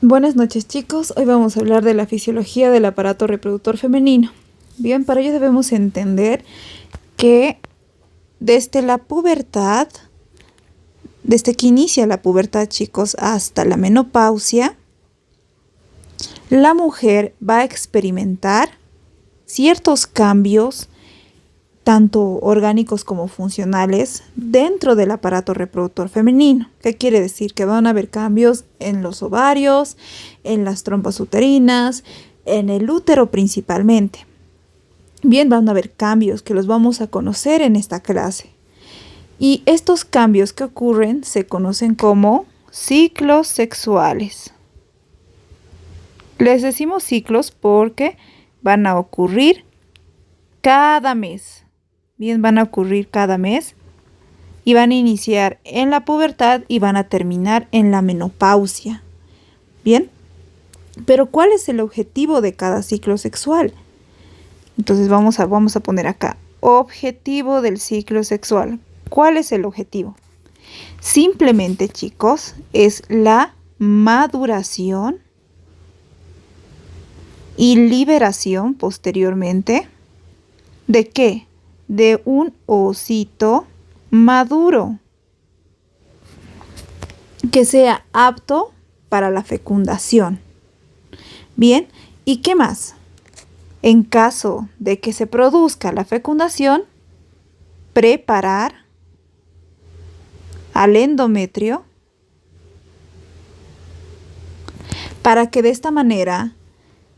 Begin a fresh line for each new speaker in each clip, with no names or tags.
Buenas noches, chicos. Hoy vamos a hablar de la fisiología del aparato reproductor femenino. Bien, para ello debemos entender que desde la pubertad, desde que inicia la pubertad, chicos, hasta la menopausia, la mujer va a experimentar ciertos cambios, tanto orgánicos como funcionales, dentro del aparato reproductor femenino. ¿Qué quiere decir? Que van a haber cambios en los ovarios, en las trompas uterinas, en el útero principalmente. Bien, van a haber cambios que los vamos a conocer en esta clase. Y estos cambios que ocurren se conocen como ciclos sexuales. Les decimos ciclos porque van a ocurrir cada mes. Bien, van a ocurrir cada mes y van a iniciar en la pubertad y van a terminar en la menopausia. Bien, pero ¿cuál es el objetivo de cada ciclo sexual? Entonces vamos a poner acá, objetivo del ciclo sexual. ¿Cuál es el objetivo? Simplemente, chicos, es la maduración y liberación posteriormente. ¿De qué? De un ovocito maduro que sea apto para la fecundación. Bien, ¿y qué más? En caso de que se produzca la fecundación, preparar al endometrio para que de esta manera,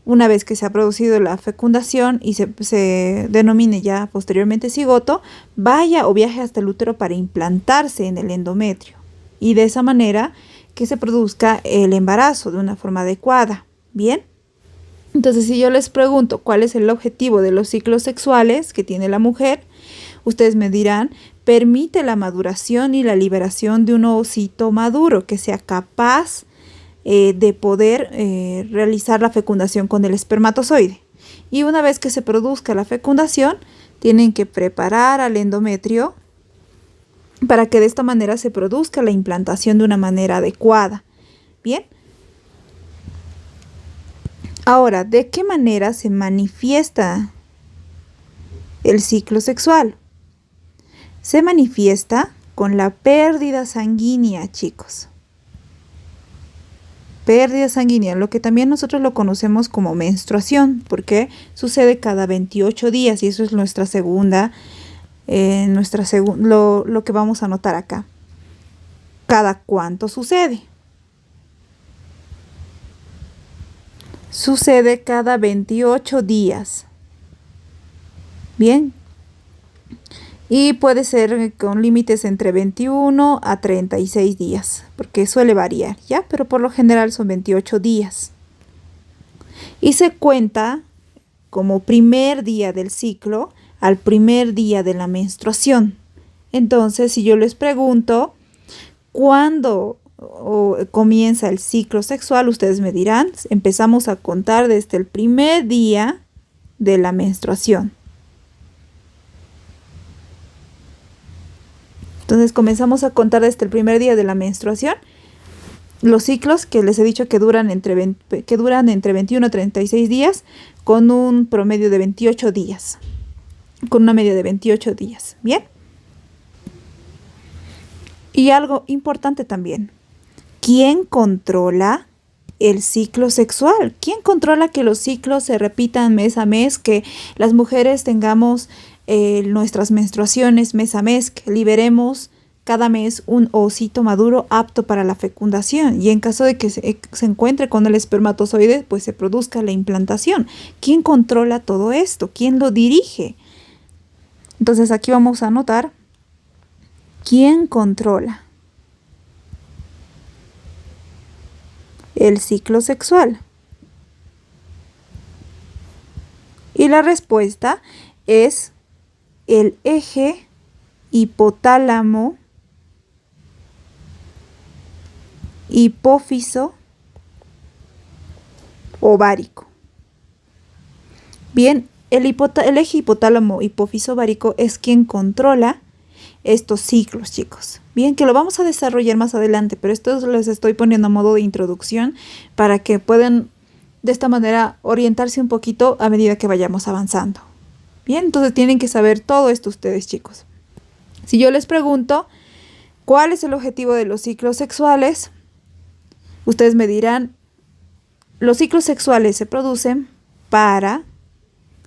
una vez que se ha producido la fecundación y se denomine ya posteriormente cigoto, vaya o viaje hasta el útero para implantarse en el endometrio. Y de esa manera que se produzca el embarazo de una forma adecuada. ¿Bien? Entonces, si yo les pregunto cuál es el objetivo de los ciclos sexuales que tiene la mujer, ustedes me dirán, permite la maduración y la liberación de un ovocito maduro que sea capaz de poder realizar la fecundación con el espermatozoide. Y una vez que se produzca la fecundación, tienen que preparar al endometrio para que de esta manera se produzca la implantación de una manera adecuada. Bien. Ahora, ¿de qué manera se manifiesta el ciclo sexual? Se manifiesta con la pérdida sanguínea, chicos. Pérdida sanguínea, lo que también nosotros lo conocemos como menstruación, porque sucede cada 28 días y eso es nuestra segunda, lo que vamos a notar acá. ¿Cada cuánto sucede? Sucede cada 28 días. Bien. Y puede ser con límites entre 21 a 36 días, porque suele variar, ¿ya? Pero por lo general son 28 días. Y se cuenta como primer día del ciclo al primer día de la menstruación. Entonces, si yo les pregunto, ¿cuándo comienza el ciclo sexual? Ustedes me dirán, empezamos a contar desde el primer día de la menstruación. Entonces comenzamos a contar desde el primer día de la menstruación. Los ciclos que les he dicho que duran entre 21 a 36 días con un promedio de 28 días. Con una media de 28 días. ¿Bien? Y algo importante también. ¿Quién controla el ciclo sexual? ¿Quién controla que los ciclos se repitan mes a mes? Que las mujeres tengamos nuestras menstruaciones mes a mes, que liberemos cada mes un ovocito maduro apto para la fecundación y en caso de que se encuentre con el espermatozoide, pues se produzca la implantación. ¿Quién controla todo esto? ¿Quién lo dirige? Entonces aquí vamos a anotar ¿quién controla el ciclo sexual? Y la respuesta es el eje hipotálamo, hipófiso, ovárico. Bien, el eje hipotálamo, hipófiso, ovárico es quien controla estos ciclos, chicos. Bien, que lo vamos a desarrollar más adelante, pero esto les estoy poniendo a modo de introducción para que puedan de esta manera orientarse un poquito a medida que vayamos avanzando. Bien, entonces tienen que saber todo esto ustedes, chicos. Si yo les pregunto, ¿cuál es el objetivo de los ciclos sexuales? Ustedes me dirán, los ciclos sexuales se producen para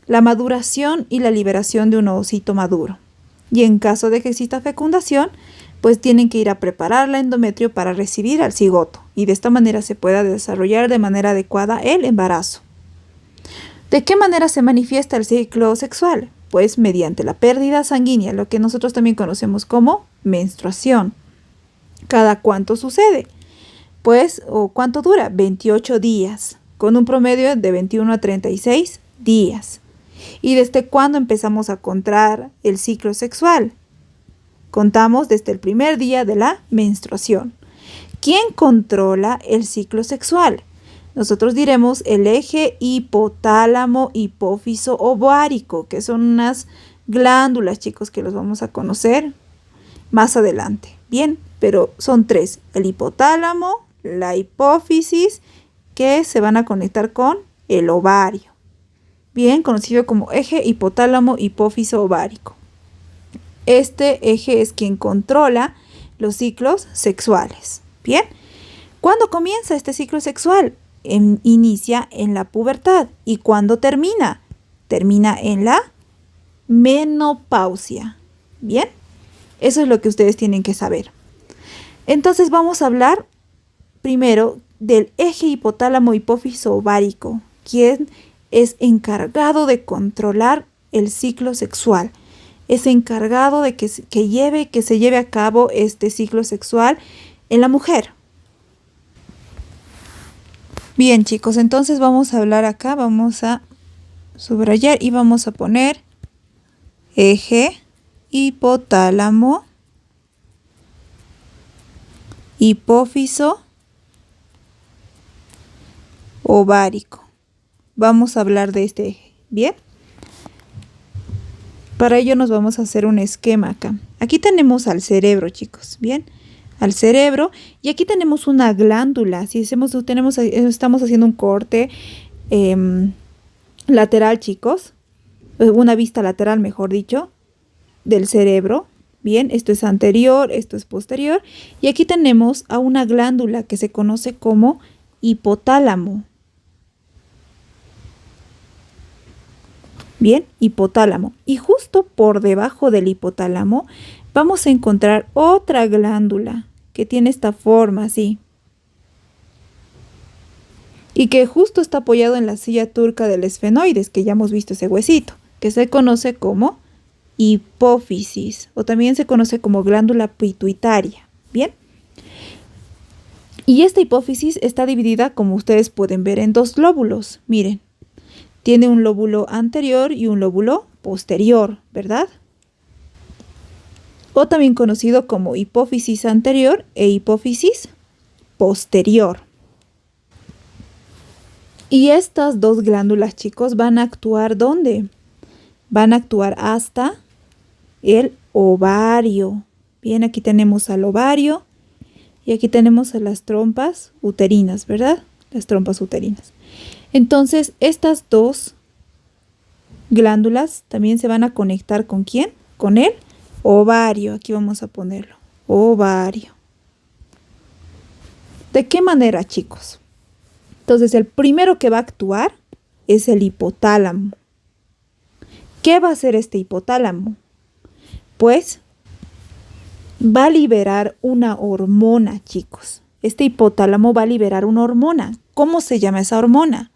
la maduración y la liberación de un ovocito maduro. Y en caso de que exista fecundación, pues tienen que ir a preparar la endometrio para recibir al cigoto y de esta manera se pueda desarrollar de manera adecuada el embarazo. ¿De qué manera se manifiesta el ciclo sexual? Pues mediante la pérdida sanguínea, lo que nosotros también conocemos como menstruación. ¿Cada cuánto sucede? Pues, ¿o cuánto dura? 28 días, con un promedio de 21 a 36 días. ¿Y desde cuándo empezamos a contar el ciclo sexual? Contamos desde el primer día de la menstruación. ¿Quién controla el ciclo sexual? Nosotros diremos el eje hipotálamo hipófiso ovárico, que son unas glándulas, chicos, que los vamos a conocer más adelante. Bien, pero son tres: el hipotálamo, la hipófisis, que se van a conectar con el ovario. Bien, conocido como eje hipotálamo hipófiso ovárico. Este eje es quien controla los ciclos sexuales. Bien, ¿cuándo comienza este ciclo sexual? Inicia en la pubertad. ¿Y cuándo termina? Termina en la menopausia. Bien, eso es lo que ustedes tienen que saber. Entonces vamos a hablar primero del eje hipotálamo hipófiso ovárico, quien es encargado de controlar el ciclo sexual. Es encargado de que se lleve a cabo este ciclo sexual en la mujer. Bien, chicos, entonces vamos a hablar acá, vamos a subrayar y vamos a poner eje hipotálamo hipófiso ovárico. Vamos a hablar de este eje, ¿bien? Para ello nos vamos a hacer un esquema acá. Aquí tenemos al cerebro, chicos, ¿bien? Al cerebro, y aquí tenemos una glándula. Si estamos haciendo un corte lateral, chicos, una vista lateral, mejor dicho, del cerebro. Bien, esto es anterior, esto es posterior, y aquí tenemos a una glándula que se conoce como hipotálamo. Bien, hipotálamo. Y justo por debajo del hipotálamo vamos a encontrar otra glándula que tiene esta forma así. Y que justo está apoyado en la silla turca del esfenoides, que ya hemos visto ese huesito, que se conoce como hipófisis, o también se conoce como glándula pituitaria. Bien. Y esta hipófisis está dividida, como ustedes pueden ver, en dos lóbulos. Miren. Tiene un lóbulo anterior y un lóbulo posterior, ¿verdad? O también conocido como hipófisis anterior e hipófisis posterior. Y estas dos glándulas, chicos, van a actuar ¿dónde? Van a actuar hasta el ovario. Bien, aquí tenemos al ovario y aquí tenemos a las trompas uterinas, ¿verdad? Las trompas uterinas. Entonces, estas dos glándulas también se van a conectar ¿con quién? Con el ovario. Aquí vamos a ponerlo. Ovario. ¿De qué manera, chicos? Entonces, el primero que va a actuar es el hipotálamo. ¿Qué va a hacer este hipotálamo? Pues va a liberar una hormona, chicos. Este hipotálamo va a liberar una hormona. ¿Cómo se llama esa hormona?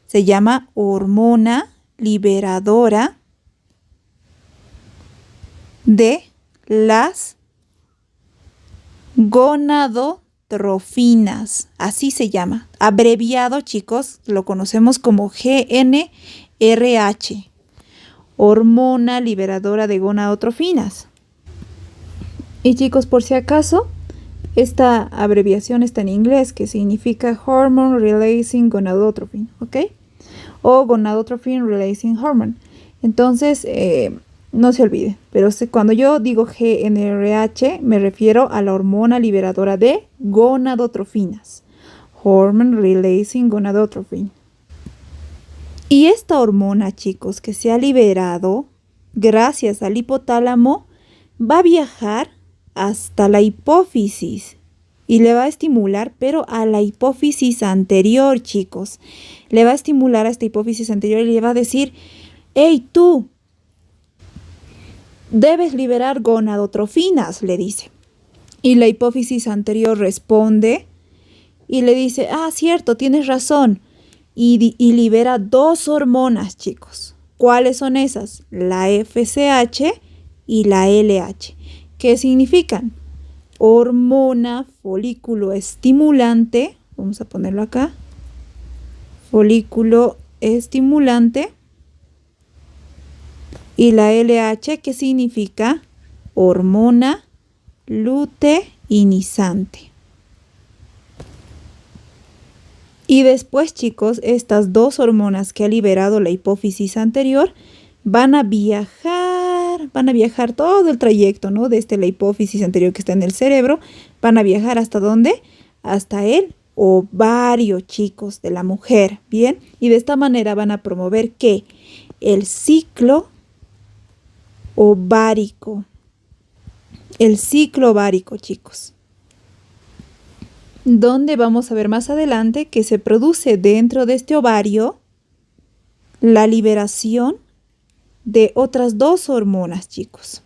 Se llama hormona liberadora de las gonadotrofinas. Así se llama. Abreviado, chicos, lo conocemos como GnRH. Hormona liberadora de gonadotrofinas. Y chicos, por si acaso, esta abreviación está en inglés, que significa Hormone Releasing Gonadotropin, ¿ok? O Gonadotropin Releasing Hormone. Entonces, No se olvide, pero cuando yo digo GnRH me refiero a la hormona liberadora de gonadotrofinas. Hormone Releasing Gonadotrophin. Y esta hormona, chicos, que se ha liberado gracias al hipotálamo, va a viajar hasta la hipófisis y le va a estimular, pero a la hipófisis anterior, chicos. Le va a estimular a esta hipófisis anterior y le va a decir, hey, tú, debes liberar gonadotrofinas, le dice. Y la hipófisis anterior responde y le dice, cierto, tienes razón. Y libera dos hormonas, chicos. ¿Cuáles son esas? La FSH y la LH. ¿Qué significan? Hormona folículo estimulante. Vamos a ponerlo acá. Folículo estimulante. Y la LH, ¿qué significa? Hormona luteinizante. Y después, chicos, estas dos hormonas que ha liberado la hipófisis anterior van a viajar todo el trayecto, ¿no? Desde la hipófisis anterior que está en el cerebro, van a viajar ¿hasta dónde? Hasta el ovario, chicos, de la mujer, ¿bien? Y de esta manera van a promover ¿qué? El ciclo ovárico. El ciclo ovárico, chicos. Donde vamos a ver más adelante que se produce dentro de este ovario la liberación de otras dos hormonas, chicos,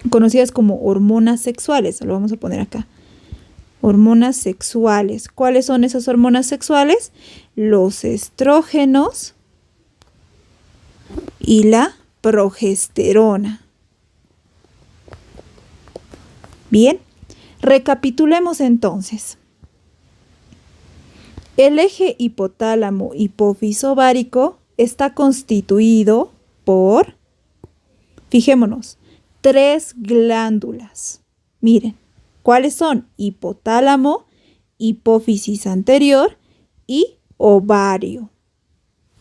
conocidas como hormonas sexuales. Lo vamos a poner acá. Hormonas sexuales. ¿Cuáles son esas hormonas sexuales? Los estrógenos y la progesterona. Bien. Recapitulemos entonces. El eje hipotálamo-hipófisis ovárico está constituido por, fijémonos, 3 glándulas. Miren, ¿cuáles son? Hipotálamo, hipófisis anterior y ovario,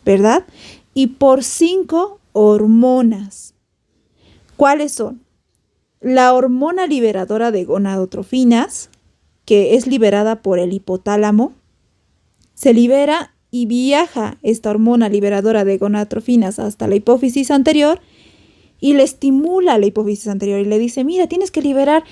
¿verdad? Y por 5 hormonas. ¿Cuáles son? La hormona liberadora de gonadotrofinas, que es liberada por el hipotálamo, se libera y viaja esta hormona liberadora de gonadotrofinas hasta la hipófisis anterior y le estimula a la hipófisis anterior y le dice, mira, tienes que liberar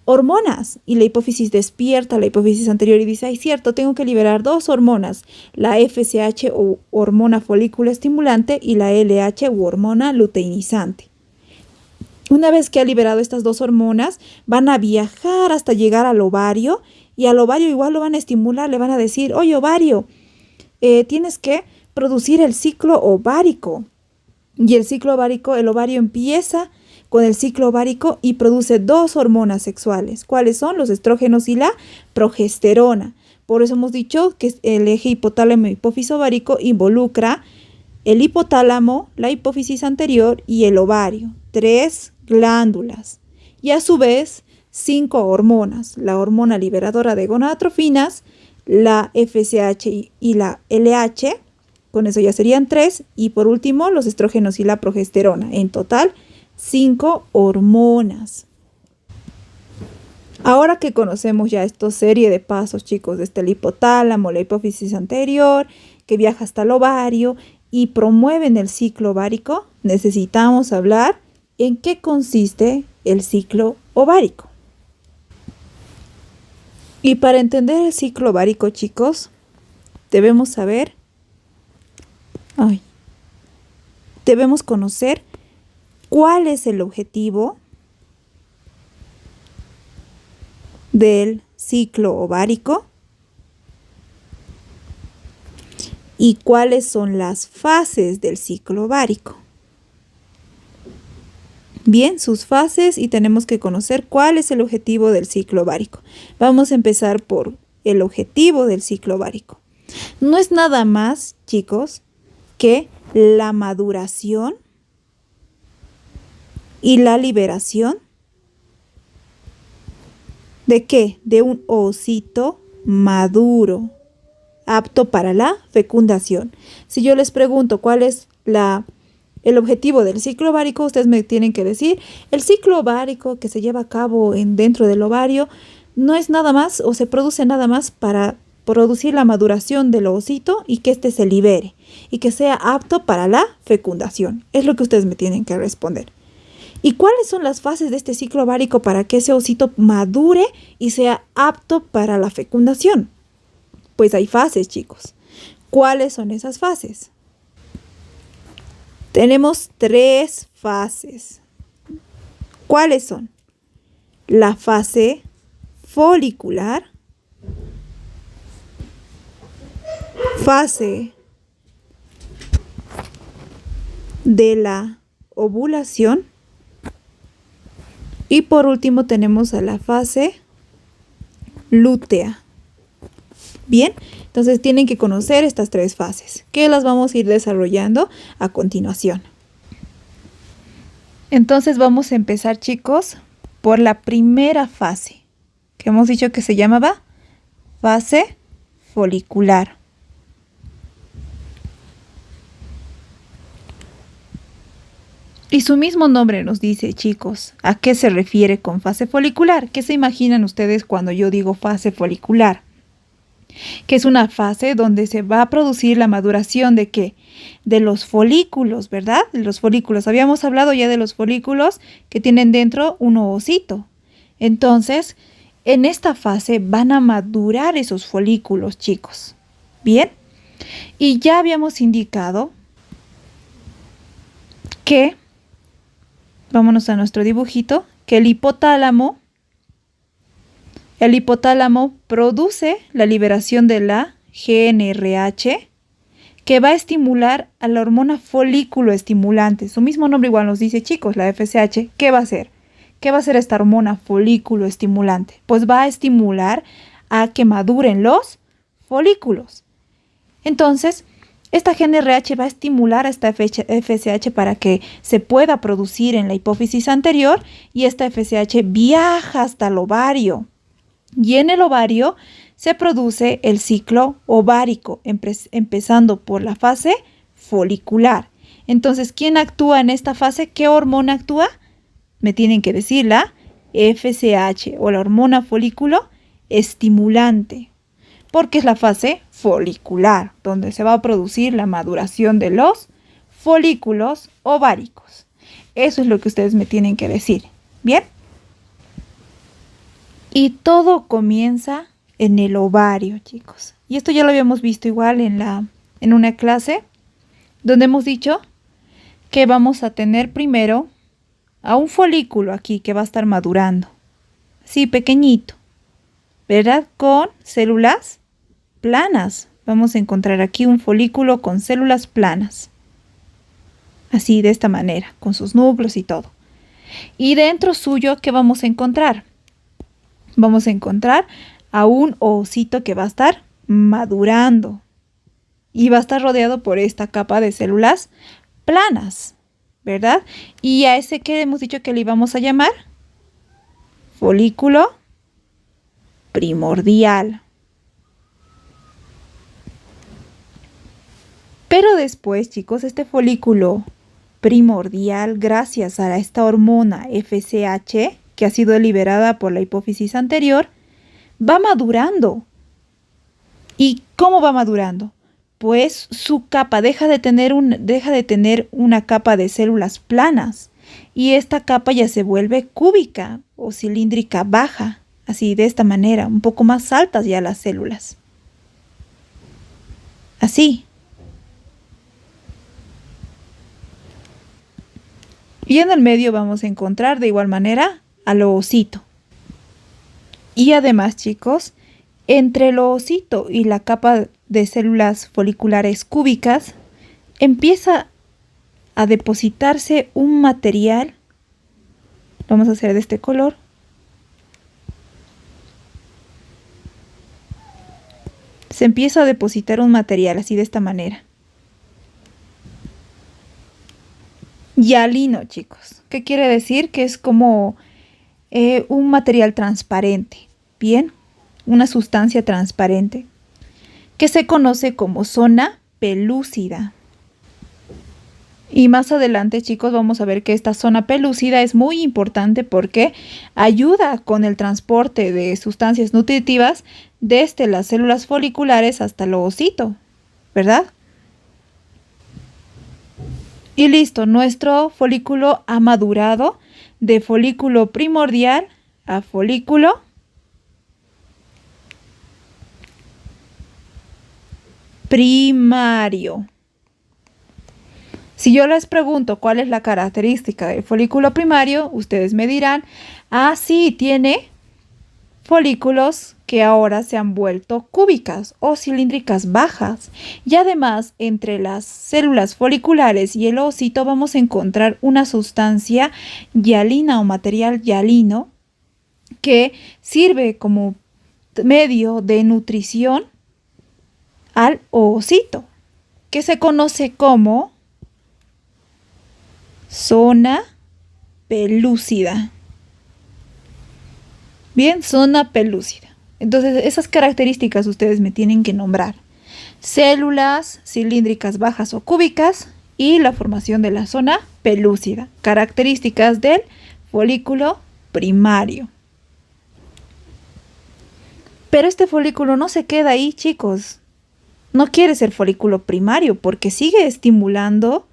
hormonas. Y la hipófisis despierta a la hipófisis anterior y dice, ay, cierto, tengo que liberar 2 hormonas, la FSH o hormona folículo estimulante y la LH o hormona luteinizante. Una vez que ha liberado estas 2 hormonas, van a viajar hasta llegar al ovario y al ovario igual lo van a estimular, le van a decir, oye ovario, tienes que producir el ciclo ovárico. Y el ciclo ovárico, el ovario empieza con el ciclo ovárico y produce 2 hormonas sexuales. ¿Cuáles son? Los estrógenos y la progesterona. Por eso hemos dicho que el eje hipotálamo-hipófisis ovárico involucra el hipotálamo, la hipófisis anterior y el ovario. 3 glándulas. Y a su vez 5 hormonas. La hormona liberadora de gonadotrofinas, la FSH y la LH. Con eso ya serían 3. Y por último los estrógenos y la progesterona. En total 5 hormonas. Ahora que conocemos ya esta serie de pasos, chicos, desde el hipotálamo, la hipófisis anterior, que viaja hasta el ovario y promueven el ciclo ovárico, necesitamos hablar en qué consiste el ciclo ovárico. Y para entender el ciclo ovárico, chicos, debemos conocer cuál es el objetivo del ciclo ovárico y cuáles son las fases del ciclo ovárico. Bien, sus fases, y tenemos que conocer cuál es el objetivo del ciclo ovárico. Vamos a empezar por el objetivo del ciclo ovárico. No es nada más, chicos, que la maduración y la liberación ¿de qué? De un ovocito maduro, apto para la fecundación. Si yo les pregunto cuál es la El objetivo del ciclo ovárico, ustedes me tienen que decir, el ciclo ovárico que se lleva a cabo dentro del ovario no es nada más o se produce nada más para producir la maduración del ovocito y que éste se libere y que sea apto para la fecundación. Es lo que ustedes me tienen que responder. ¿Y cuáles son las fases de este ciclo ovárico para que ese ovocito madure y sea apto para la fecundación? Pues hay fases, chicos. ¿Cuáles son esas fases? Tenemos 3 fases. ¿Cuáles son? La fase folicular, fase de la ovulación y por último tenemos a la fase lútea. Bien, entonces tienen que conocer estas 3 fases, que las vamos a ir desarrollando a continuación. Entonces vamos a empezar, chicos, por la primera fase, que hemos dicho que se llamaba fase folicular. Y su mismo nombre nos dice, chicos, ¿a qué se refiere con fase folicular? ¿Qué se imaginan ustedes cuando yo digo fase folicular? Que es una fase donde se va a producir la maduración ¿de qué? De los folículos, ¿verdad? De los folículos. Habíamos hablado ya de los folículos que tienen dentro un ovocito. Entonces, en esta fase van a madurar esos folículos, chicos. ¿Bien? Y ya habíamos indicado que, vámonos a nuestro dibujito, que el hipotálamo produce la liberación de la GnRH, que va a estimular a la hormona folículo estimulante. Su mismo nombre igual nos dice, chicos, la FSH, ¿qué va a hacer? ¿Qué va a hacer esta hormona folículo estimulante? Pues va a estimular a que maduren los folículos. Entonces, esta GnRH va a estimular a esta FSH para que se pueda producir en la hipófisis anterior y esta FSH viaja hasta el ovario. Y en el ovario se produce el ciclo ovárico, empezando por la fase folicular. Entonces, ¿quién actúa en esta fase? ¿Qué hormona actúa? Me tienen que decir la FSH o la hormona folículo estimulante, porque es la fase folicular, donde se va a producir la maduración de los folículos ováricos. Eso es lo que ustedes me tienen que decir. ¿Bien? Y todo comienza en el ovario, chicos. Y esto ya lo habíamos visto igual en una clase, donde hemos dicho que vamos a tener primero a un folículo aquí que va a estar madurando. Así, pequeñito, ¿verdad? Con células planas. Vamos a encontrar aquí un folículo con células planas. Así, de esta manera, con sus núcleos y todo. Y dentro suyo, ¿qué vamos a encontrar? Vamos a encontrar a un ovocito que va a estar madurando. Y va a estar rodeado por esta capa de células planas, ¿verdad? Y a ese que hemos dicho que le íbamos a llamar folículo primordial. Pero después, chicos, este folículo primordial, gracias a esta hormona FSH, que ha sido liberada por la hipófisis anterior, va madurando. ¿Y cómo va madurando? Pues su capa deja de tener una capa de células planas y esta capa ya se vuelve cúbica o cilíndrica baja, así de esta manera, un poco más altas ya las células. Así. Y en el medio vamos a encontrar de igual manera al ovocito. Y además, chicos, entre el ovocito y la capa de células foliculares cúbicas empieza a depositarse un material. Vamos a hacer de este color. Se empieza a depositar un material así de esta manera. Hialino, chicos. ¿Qué quiere decir? Que es como un material transparente. Bien, una sustancia transparente que se conoce como zona pelúcida. Y más adelante, chicos, vamos a ver que esta zona pelúcida es muy importante porque ayuda con el transporte de sustancias nutritivas desde las células foliculares hasta el ovocito, ¿verdad? Y listo, nuestro folículo ha madurado de folículo primordial a folículo primario. Si yo les pregunto cuál es la característica del folículo primario, ustedes me dirán, ah, sí, tiene folículos que ahora se han vuelto cúbicas o cilíndricas bajas. Y además, entre las células foliculares y el ovocito vamos a encontrar una sustancia hialina o material hialino que sirve como medio de nutrición al ovocito, que se conoce como zona pelúcida. Bien, zona pelúcida. Entonces, esas características ustedes me tienen que nombrar. Células cilíndricas bajas o cúbicas y la formación de la zona pelúcida. Características del folículo primario. Pero este folículo no se queda ahí, chicos. No quiere ser folículo primario porque sigue estimulando.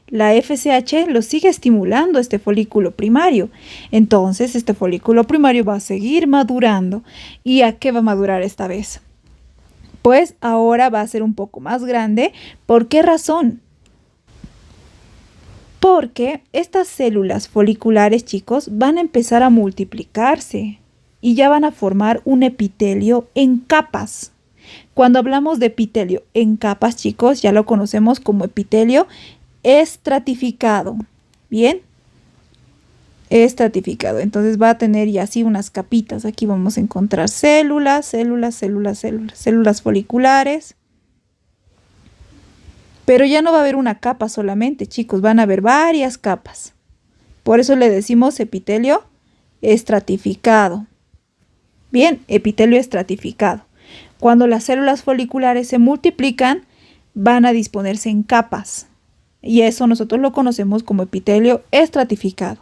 La FSH lo sigue estimulando este folículo primario. Entonces, este folículo primario va a seguir madurando. ¿Y a qué va a madurar esta vez? Pues ahora va a ser un poco más grande. ¿Por qué razón? Porque estas células foliculares, chicos, van a empezar a multiplicarse y ya van a formar un epitelio en capas. Cuando hablamos de epitelio en capas, chicos, ya lo conocemos como epitelio estratificado. Bien, estratificado. Entonces va a tener ya así unas capitas. Aquí vamos a encontrar células foliculares. Pero ya no va a haber una capa solamente, chicos, van a haber varias capas. Por eso le decimos epitelio estratificado. Bien, epitelio estratificado. Cuando las células foliculares se multiplican, van a disponerse en capas. Y eso nosotros lo conocemos como epitelio estratificado.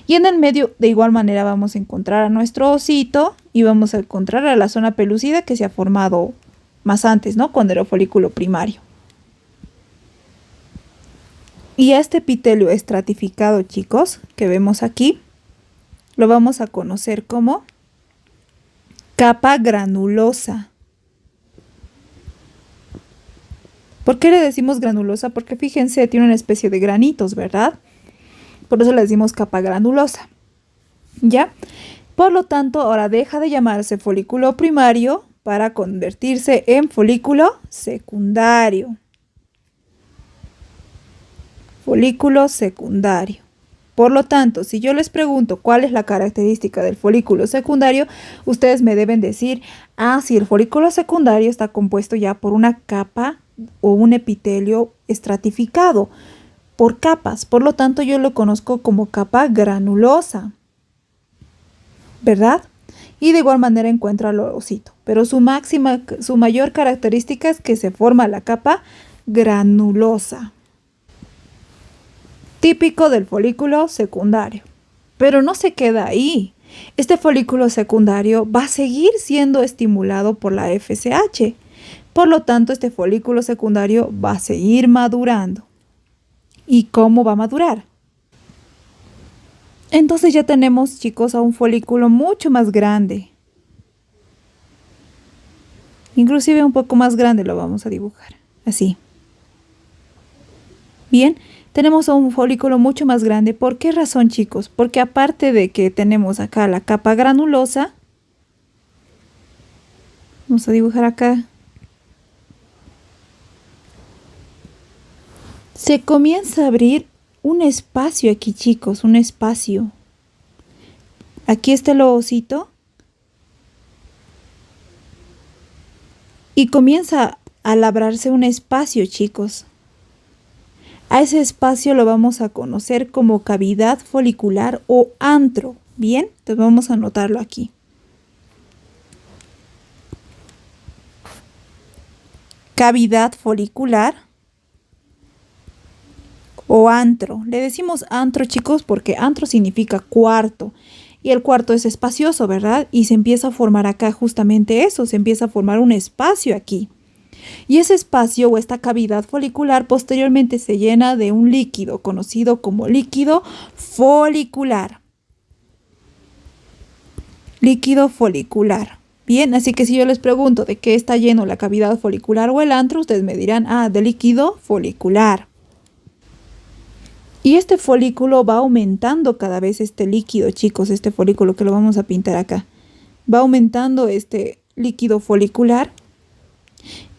Y en el medio, de igual manera, vamos a encontrar a nuestro ovocito y vamos a encontrar a la zona pelúcida que se ha formado más antes, ¿no? Cuando era folículo primario. Y a este epitelio estratificado, chicos, que vemos aquí, lo vamos a conocer como capa granulosa. ¿Por qué le decimos granulosa? Porque fíjense, tiene una especie de granitos, ¿verdad? Por eso le decimos capa granulosa. ¿Ya? Por lo tanto, ahora deja de llamarse folículo primario para convertirse en folículo secundario. Folículo secundario. Por lo tanto, si yo les pregunto cuál es la característica del folículo secundario, ustedes me deben decir, ah, si el folículo secundario está compuesto ya por una capa o un epitelio estratificado por capas. Por lo tanto, yo lo conozco como capa granulosa, ¿verdad? Y de igual manera encuentro al ovocito. Pero su mayor característica es que se forma la capa granulosa. Típico del folículo secundario. Pero no se queda ahí. Este folículo secundario va a seguir siendo estimulado por la FSH. Por lo tanto, este folículo secundario va a seguir madurando. ¿Y cómo va a madurar? Entonces ya tenemos, chicos, a un folículo mucho más grande. Inclusive un poco más grande lo vamos a dibujar. Así. Bien. Tenemos un folículo mucho más grande. ¿Por qué razón, chicos? Porque aparte de que tenemos acá la capa granulosa, vamos a dibujar acá, se comienza a abrir un espacio aquí, chicos, un espacio. Aquí está el ovocito y comienza a labrarse un espacio, chicos. A ese espacio lo vamos a conocer como cavidad folicular o antro. Bien, entonces vamos a anotarlo aquí. Cavidad folicular o antro. Le decimos antro, chicos, porque antro significa cuarto. Y el cuarto es espacioso, ¿verdad? Y se empieza a formar acá justamente eso, se empieza a formar un espacio aquí. Y ese espacio o esta cavidad folicular posteriormente se llena de un líquido conocido como líquido folicular. Líquido folicular. Bien, así que si yo les pregunto de qué está lleno la cavidad folicular o el antro, ustedes me dirán, de líquido folicular. Y este folículo va aumentando cada vez este líquido, chicos, este folículo que lo vamos a pintar acá. Va aumentando este líquido folicular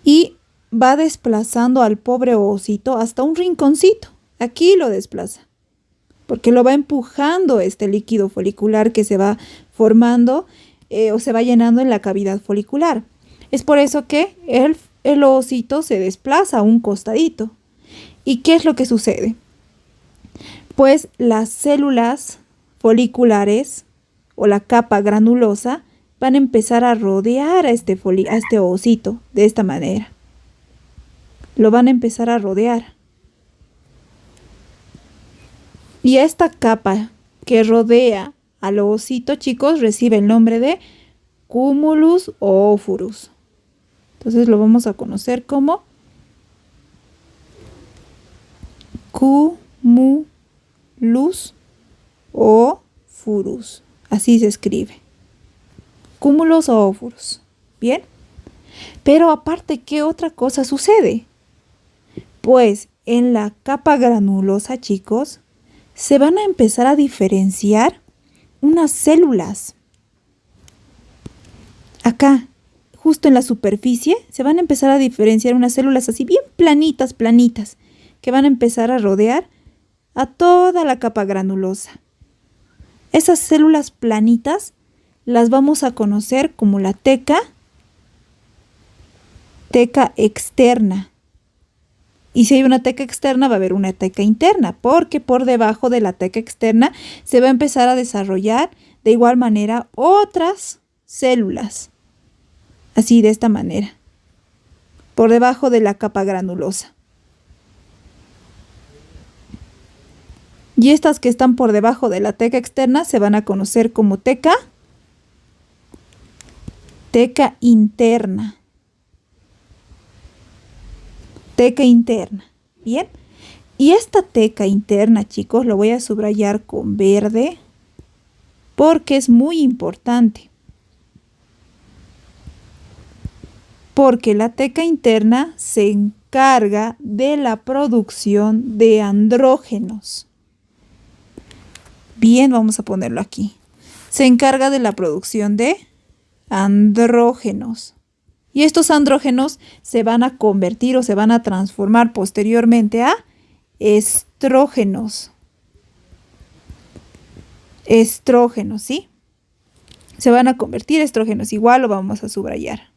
y va desplazando al pobre ovocito hasta un rinconcito. Aquí lo desplaza, porque lo va empujando este líquido folicular que se va formando o se va llenando en la cavidad folicular. Es por eso que el ovocito se desplaza a un costadito. ¿Y qué es lo que sucede? Pues las células foliculares o la capa granulosa van a empezar a rodear a este ovocito de esta manera. Lo van a empezar a rodear. Y esta capa que rodea al ovocito, chicos, recibe el nombre de cúmulus oofurus. Entonces lo vamos a conocer como cúmulus oofurus. Así se escribe. Cúmulus oofurus. Bien. Pero aparte, ¿qué otra cosa sucede? Pues en la capa granulosa, chicos, se van a empezar a diferenciar unas células. Acá, justo en la superficie, se van a empezar a diferenciar unas células así bien planitas, que van a empezar a rodear a toda la capa granulosa. Esas células planitas las vamos a conocer como la teca externa. Y si hay una teca externa, va a haber una teca interna, porque por debajo de la teca externa se va a empezar a desarrollar de igual manera otras células. Así, de esta manera, por debajo de la capa granulosa. Y estas que están por debajo de la teca externa se van a conocer como teca interna. Teca interna. Bien. Y esta teca interna, chicos, lo voy a subrayar con verde porque es muy importante. Porque la teca interna se encarga de la producción de andrógenos. Bien, vamos a ponerlo aquí. Se encarga de la producción de andrógenos. Y estos andrógenos se van a convertir o se van a transformar posteriormente a estrógenos. Estrógenos, ¿sí? Se van a convertir a estrógenos. Igual lo vamos a subrayar.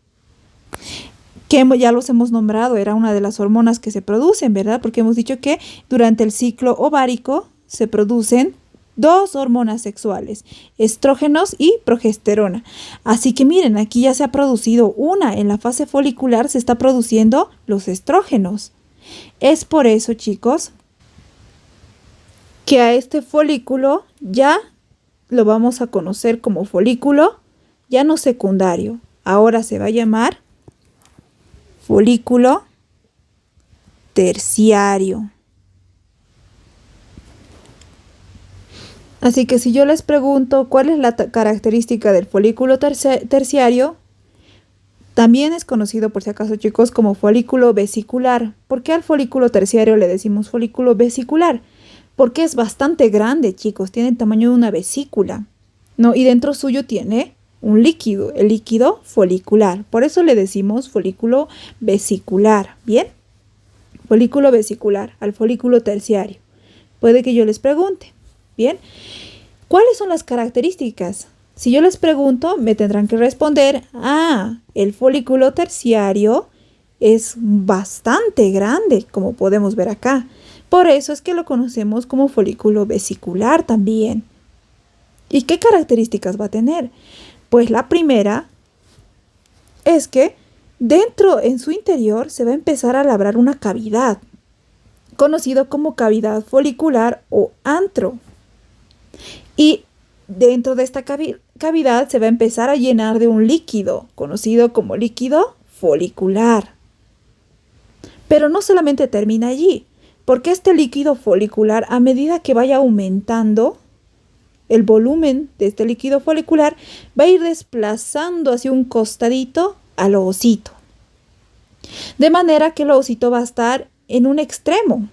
Que ya los hemos nombrado, era una de las hormonas que se producen, ¿verdad? Porque hemos dicho que durante el ciclo ovárico se producen dos hormonas sexuales, estrógenos y progesterona. Así que miren, aquí ya se ha producido una. En la fase folicular se está produciendo los estrógenos. Es por eso, chicos, que a este folículo ya lo vamos a conocer como folículo ya no secundario. Ahora se va a llamar folículo terciario. Así que si yo les pregunto cuál es la característica del folículo terciario, también es conocido, por si acaso, chicos, como folículo vesicular. ¿Por qué al folículo terciario le decimos folículo vesicular? Porque es bastante grande, chicos, tiene el tamaño de una vesícula, ¿no? Y dentro suyo tiene un líquido, el líquido folicular. Por eso le decimos folículo vesicular, ¿bien? Folículo vesicular al folículo terciario. Puede que yo les pregunte. Bien, ¿cuáles son las características? Si yo les pregunto, me tendrán que responder, el folículo terciario es bastante grande, como podemos ver acá. Por eso es que lo conocemos como folículo vesicular también. ¿Y qué características va a tener? Pues la primera es que dentro, en su interior, se va a empezar a labrar una cavidad. conocido como cavidad folicular o antro. Y dentro de esta cavidad se va a empezar a llenar de un líquido, conocido como líquido folicular. Pero no solamente termina allí, porque este líquido folicular, a medida que vaya aumentando el volumen de este líquido folicular, va a ir desplazando hacia un costadito al ovocito. De manera que el ovocito va a estar en un extremo.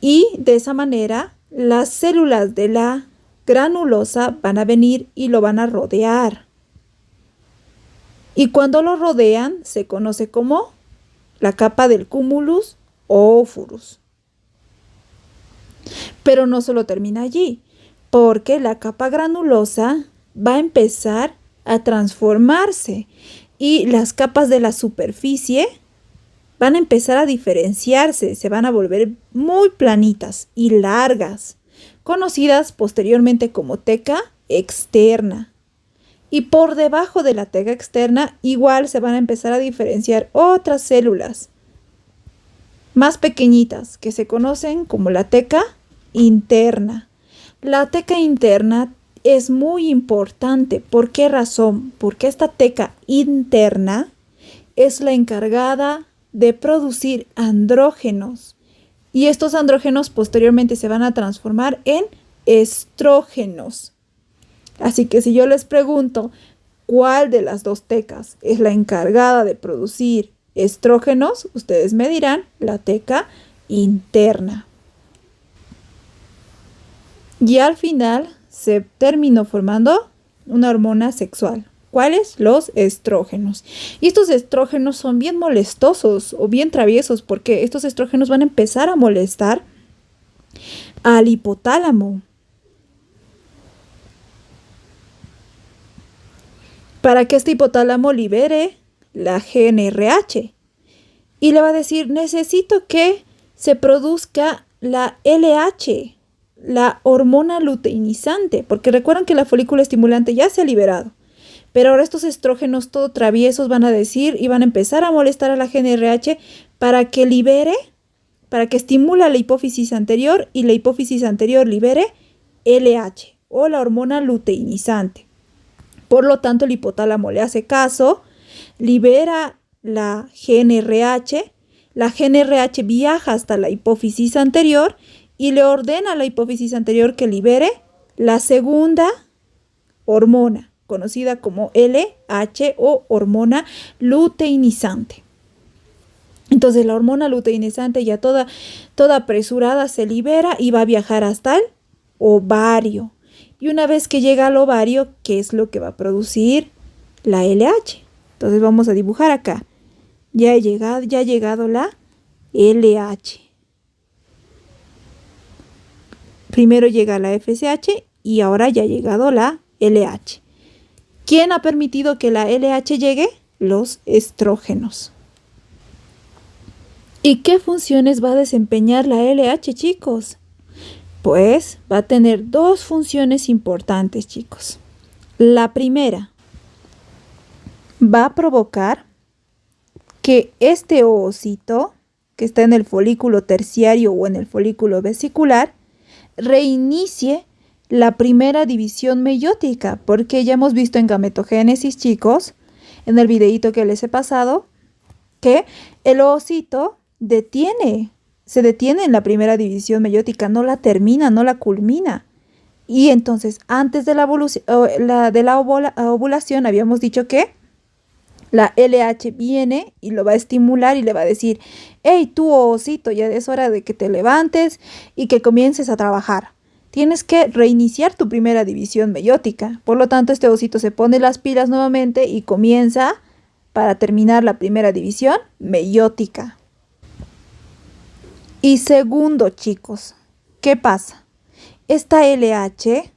Y de esa manera, las células de la granulosa van a venir y lo van a rodear. Y cuando lo rodean, se conoce como la capa del cúmulus o ófurus. Pero no solo termina allí, porque la capa granulosa va a empezar a transformarse y las capas de la superficie van a empezar a diferenciarse, se van a volver muy planitas y largas, conocidas posteriormente como teca externa. Y por debajo de la teca externa igual se van a empezar a diferenciar otras células más pequeñitas que se conocen como la teca interna. La teca interna es muy importante. ¿Por qué razón? Porque esta teca interna es la encargada de producir andrógenos. Y estos andrógenos posteriormente se van a transformar en estrógenos. Así que si yo les pregunto cuál de las dos tecas es la encargada de producir estrógenos, ustedes me dirán la teca interna. Y al final se terminó formando una hormona sexual. ¿Cuáles? Los estrógenos. Y estos estrógenos son bien molestosos o bien traviesos porque estos estrógenos van a empezar a molestar al hipotálamo. Para que este hipotálamo libere la GnRH. Y le va a decir, necesito que se produzca la LH, la hormona luteinizante, porque recuerdan que la folícula estimulante ya se ha liberado. Pero ahora estos estrógenos todo traviesos van a decir y van a empezar a molestar a la GnRH para que libere, para que estimule la hipófisis anterior y la hipófisis anterior libere LH o la hormona luteinizante. Por lo tanto, el hipotálamo le hace caso, libera la GnRH viaja hasta la hipófisis anterior y le ordena a la hipófisis anterior que libere la segunda hormona, conocida como LH o hormona luteinizante. Entonces la hormona luteinizante ya toda apresurada se libera y va a viajar hasta el ovario. Y una vez que llega al ovario, ¿qué es lo que va a producir? La LH. Entonces vamos a dibujar acá. Ya ha llegado la LH. Primero llega la FSH y ahora ya ha llegado la LH. ¿Quién ha permitido que la LH llegue? Los estrógenos. ¿Y qué funciones va a desempeñar la LH, chicos? Pues va a tener dos funciones importantes, chicos. La primera, va a provocar que este ovocito, que está en el folículo terciario o en el folículo vesicular, reinicie la primera división meiótica, porque ya hemos visto en gametogénesis, chicos, en el videíto que les he pasado, que el ovocito se detiene en la primera división meiótica, no la termina, no la culmina. Y entonces, antes de la ovulación, habíamos dicho que la LH viene y lo va a estimular y le va a decir, hey, tú ovocito, ya es hora de que te levantes y que comiences a trabajar. Tienes que reiniciar tu primera división meiótica. Por lo tanto, este ovocito se pone las pilas nuevamente y comienza para terminar la primera división meiótica. Y segundo, chicos, ¿qué pasa? Esta LH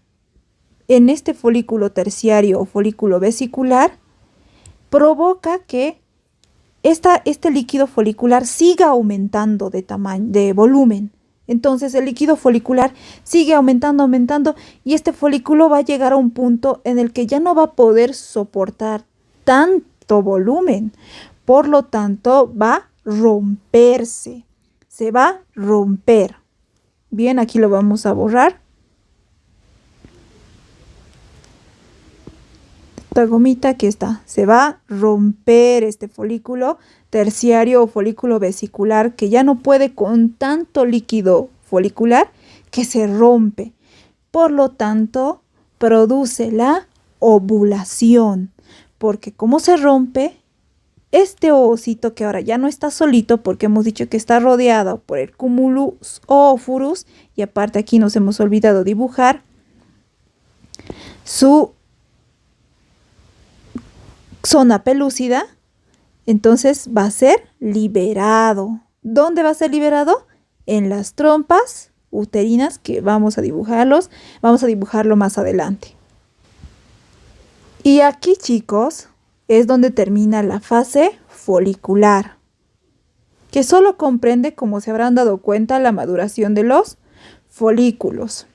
en este folículo terciario o folículo vesicular provoca que este líquido folicular siga aumentando de tamaño, de volumen. Entonces el líquido folicular sigue aumentando y este folículo va a llegar a un punto en el que ya no va a poder soportar tanto volumen. Por lo tanto, va a romperse. se va a romper. Bien, aquí lo vamos a borrar. Esta gomita, aquí está. Se va a romper este folículo terciario o folículo vesicular que ya no puede con tanto líquido folicular que se rompe. Por lo tanto, produce la ovulación. Porque como se rompe, este ovocito que ahora ya no está solito porque hemos dicho que está rodeado por el cúmulus ófurus y aparte aquí nos hemos olvidado dibujar su zona pelúcida, entonces va a ser liberado. ¿Dónde va a ser liberado? En las trompas uterinas que vamos a dibujarlo más adelante. Y aquí, chicos, es donde termina la fase folicular, que solo comprende, como se habrán dado cuenta, la maduración de los folículos.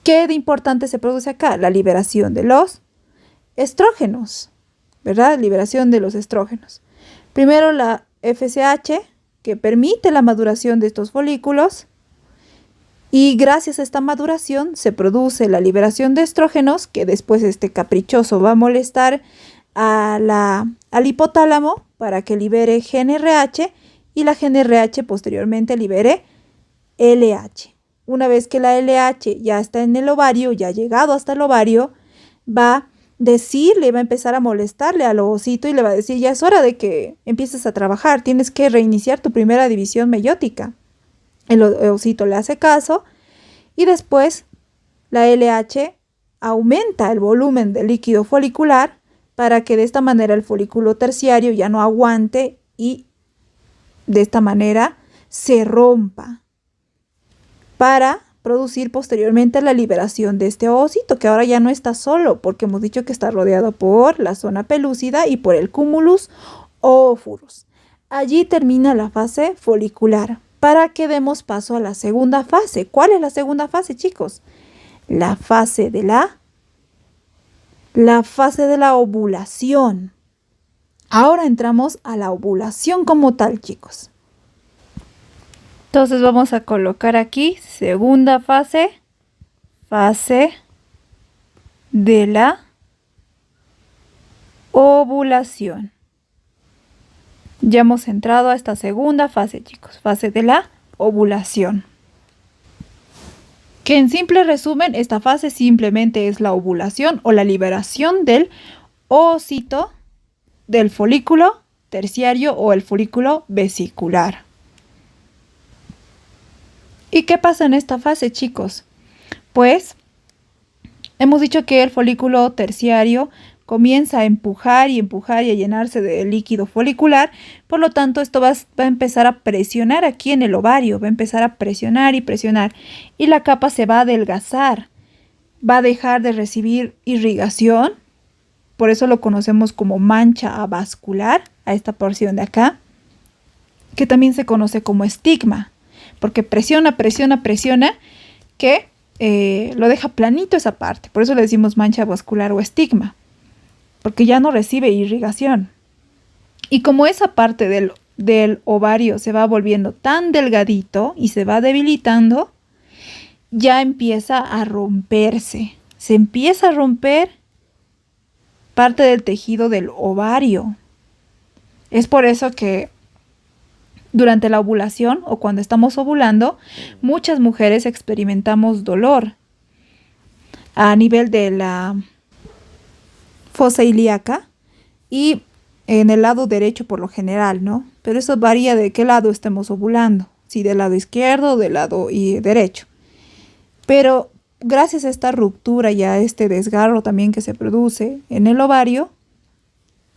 ¿Qué de importante se produce acá? La liberación de los estrógenos, ¿verdad? Liberación de los estrógenos. Primero la FSH, que permite la maduración de estos folículos, y gracias a esta maduración se produce la liberación de estrógenos, que después este caprichoso va a molestar al hipotálamo para que libere GnRH y la GnRH posteriormente libere LH. Una vez que la LH ya está en el ovario, ya ha llegado hasta el ovario, va a empezar a molestarle al ovocito y le va a decir, ya es hora de que empieces a trabajar, tienes que reiniciar tu primera división meiótica. El ovocito le hace caso y después la LH aumenta el volumen del líquido folicular para que de esta manera el folículo terciario ya no aguante y de esta manera se rompa para producir posteriormente la liberación de este ovocito, que ahora ya no está solo, porque hemos dicho que está rodeado por la zona pelúcida y por el cúmulus ófurus. Allí termina la fase folicular, para que demos paso a la segunda fase. ¿Cuál es la segunda fase, chicos? La fase de la ovulación. Ahora entramos a la ovulación como tal, chicos. Entonces vamos a colocar aquí segunda fase, fase de la ovulación. Ya hemos entrado a esta segunda fase, chicos, fase de la ovulación. Que en simple resumen, esta fase simplemente es la ovulación o la liberación del ovocito del folículo terciario o el folículo vesicular. ¿Y qué pasa en esta fase, chicos? Pues hemos dicho que el folículo terciario comienza a empujar y a llenarse de líquido folicular, por lo tanto esto va a empezar a presionar aquí en el ovario, va a empezar a presionar y presionar y la capa se va a adelgazar, va a dejar de recibir irrigación, por eso lo conocemos como mancha avascular a esta porción de acá, que también se conoce como estigma, porque presiona, que lo deja planito esa parte, por eso le decimos mancha vascular o estigma, porque ya no recibe irrigación. Y como esa parte del ovario se va volviendo tan delgadito y se va debilitando, ya empieza a romperse. Se empieza a romper parte del tejido del ovario. Es por eso que durante la ovulación o cuando estamos ovulando, muchas mujeres experimentamos dolor a nivel de la fosa ilíaca y en el lado derecho por lo general, ¿no? Pero eso varía de qué lado estemos ovulando, si del lado izquierdo o del lado derecho. Pero gracias a esta ruptura y a este desgarro también que se produce en el ovario,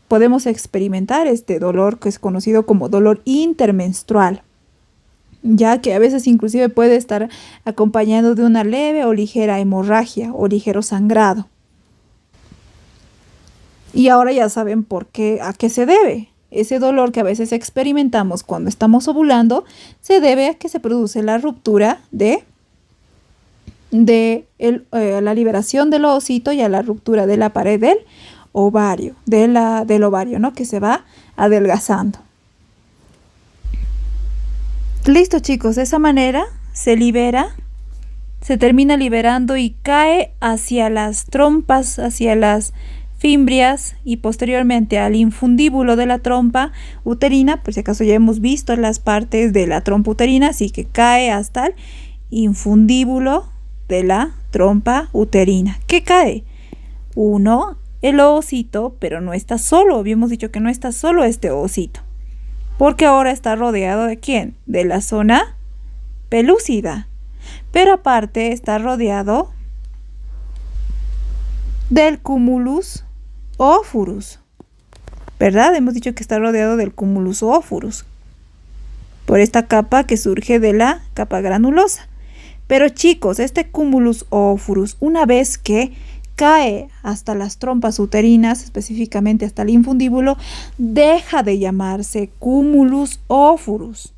podemos experimentar este dolor que es conocido como dolor intermenstrual, ya que a veces inclusive puede estar acompañado de una leve o ligera hemorragia o ligero sangrado. Y ahora ya saben a qué se debe. Ese dolor que a veces experimentamos cuando estamos ovulando se debe a que se produce la ruptura de la liberación del ovocito y a la ruptura de la pared del ovario, del ovario, ¿no? Que se va adelgazando. Listo, chicos, de esa manera se libera, se termina liberando y cae hacia las trompas, hacia las fimbrias y posteriormente al infundíbulo de la trompa uterina. Por si acaso ya hemos visto las partes de la trompa uterina, así que cae hasta el infundíbulo de la trompa uterina. ¿Qué cae? Uno, el ovocito, pero no está solo. Habíamos dicho que no está solo este ovocito, porque ahora está rodeado ¿de quién? De la zona pelúcida. Pero aparte está rodeado del cumulus ófurus, ¿verdad? Hemos dicho que está rodeado del cumulus ófurus, por esta capa que surge de la capa granulosa. Pero chicos, este cumulus ófurus, una vez que cae hasta las trompas uterinas, específicamente hasta el infundíbulo, deja de llamarse cumulus ófurus,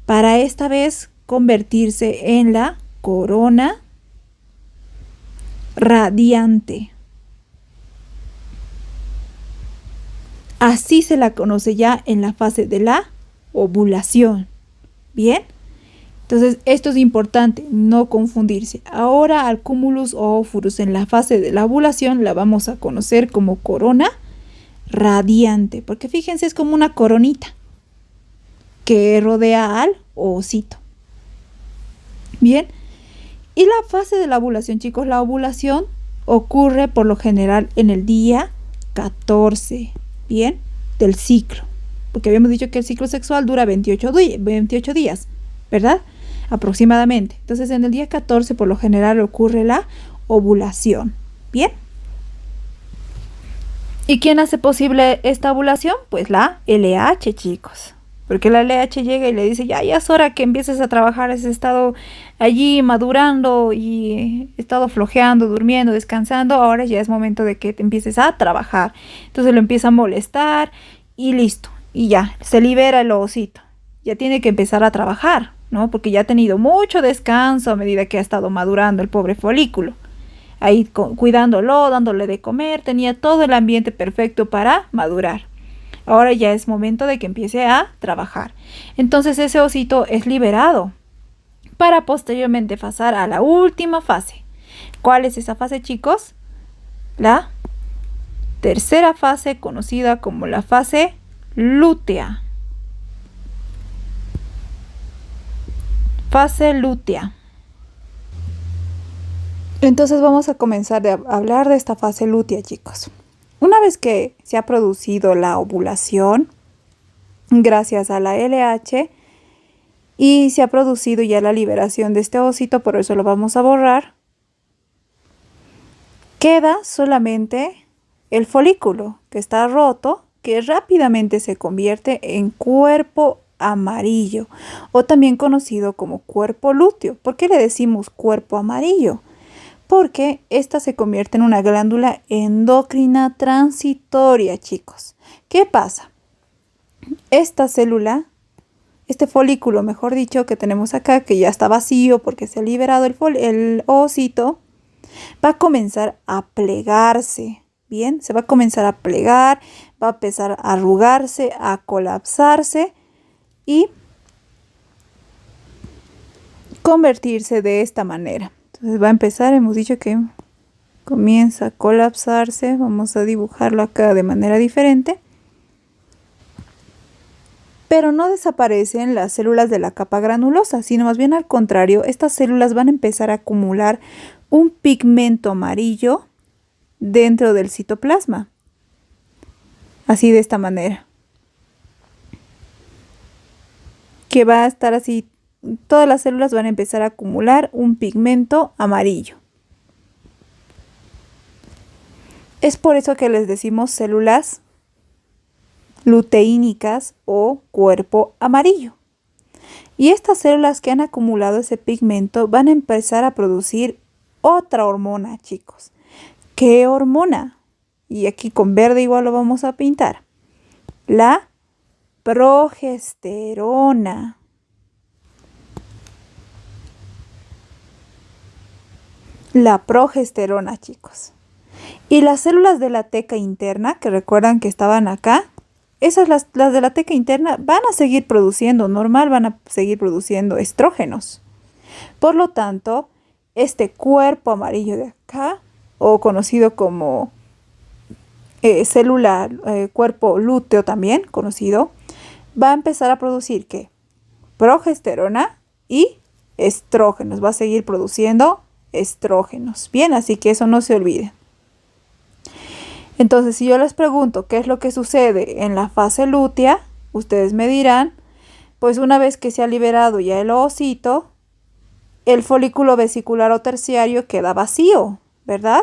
para esta vez convertirse en la corona radiante. Así se la conoce ya en la fase de la ovulación. ¿Bien? Entonces, esto es importante, no confundirse. Ahora al cumulus ófurus en la fase de la ovulación la vamos a conocer como corona radiante, porque fíjense, es como una coronita que rodea al ovocito. Bien, y la fase de la ovulación, chicos, la ovulación ocurre por lo general en el día 14, bien, del ciclo, porque habíamos dicho que el ciclo sexual dura 28 días, ¿verdad? Aproximadamente. Entonces, en el día 14 por lo general ocurre la ovulación. Bien. ¿Y quién hace posible esta ovulación? Pues la LH, chicos. Porque la LH llega y le dice, ya es hora que empieces a trabajar, has estado allí madurando y he estado flojeando, durmiendo, descansando, ahora ya es momento de que te empieces a trabajar. Entonces lo empieza a molestar y listo. Y ya, se libera el ovocito. Ya tiene que empezar a trabajar, ¿no? Porque ya ha tenido mucho descanso a medida que ha estado madurando el pobre folículo. Ahí cuidándolo, dándole de comer, tenía todo el ambiente perfecto para madurar. Ahora ya es momento de que empiece a trabajar. Entonces ese ovocito es liberado para posteriormente pasar a la última fase. ¿Cuál es esa fase, chicos? La tercera fase, conocida como la fase lútea. Fase lútea. Entonces vamos a comenzar a hablar de esta fase lútea, chicos. Una vez que se ha producido la ovulación, gracias a la LH, y se ha producido ya la liberación de este ovocito, por eso lo vamos a borrar, queda solamente el folículo que está roto, que rápidamente se convierte en cuerpo amarillo, o también conocido como cuerpo lúteo. ¿Por qué le decimos cuerpo amarillo? Porque esta se convierte en una glándula endocrina transitoria, chicos. ¿Qué pasa? Esta célula, este folículo, mejor dicho, que tenemos acá, que ya está vacío porque se ha liberado el ovocito, va a comenzar a plegarse. Bien, se va a comenzar a plegar, va a empezar a arrugarse, a colapsarse y convertirse de esta manera. Entonces va a empezar, hemos dicho que comienza a colapsarse. Vamos a dibujarlo acá de manera diferente. Pero no desaparecen las células de la capa granulosa, sino más bien al contrario, estas células van a empezar a acumular un pigmento amarillo dentro del citoplasma. Así, de esta manera. Que va a estar así. Todas las células van a empezar a acumular un pigmento amarillo. Es por eso que les decimos células luteínicas o cuerpo amarillo. Y estas células que han acumulado ese pigmento van a empezar a producir otra hormona, chicos. ¿Qué hormona? Y aquí con verde igual lo vamos a pintar. La progesterona. La progesterona, chicos. Y las células de la teca interna, que recuerdan que estaban acá, esas las de la teca interna van a seguir produciendo, normal, van a seguir produciendo estrógenos. Por lo tanto, este cuerpo amarillo de acá, o conocido como célula, cuerpo lúteo también conocido, va a empezar a producir ¿qué? Progesterona y estrógenos. Va a seguir produciendo estrógenos. Bien, así que eso no se olvide. Entonces, si yo les pregunto qué es lo que sucede en la fase lútea, ustedes me dirán, pues una vez que se ha liberado ya el ovocito, el folículo vesicular o terciario queda vacío, ¿verdad?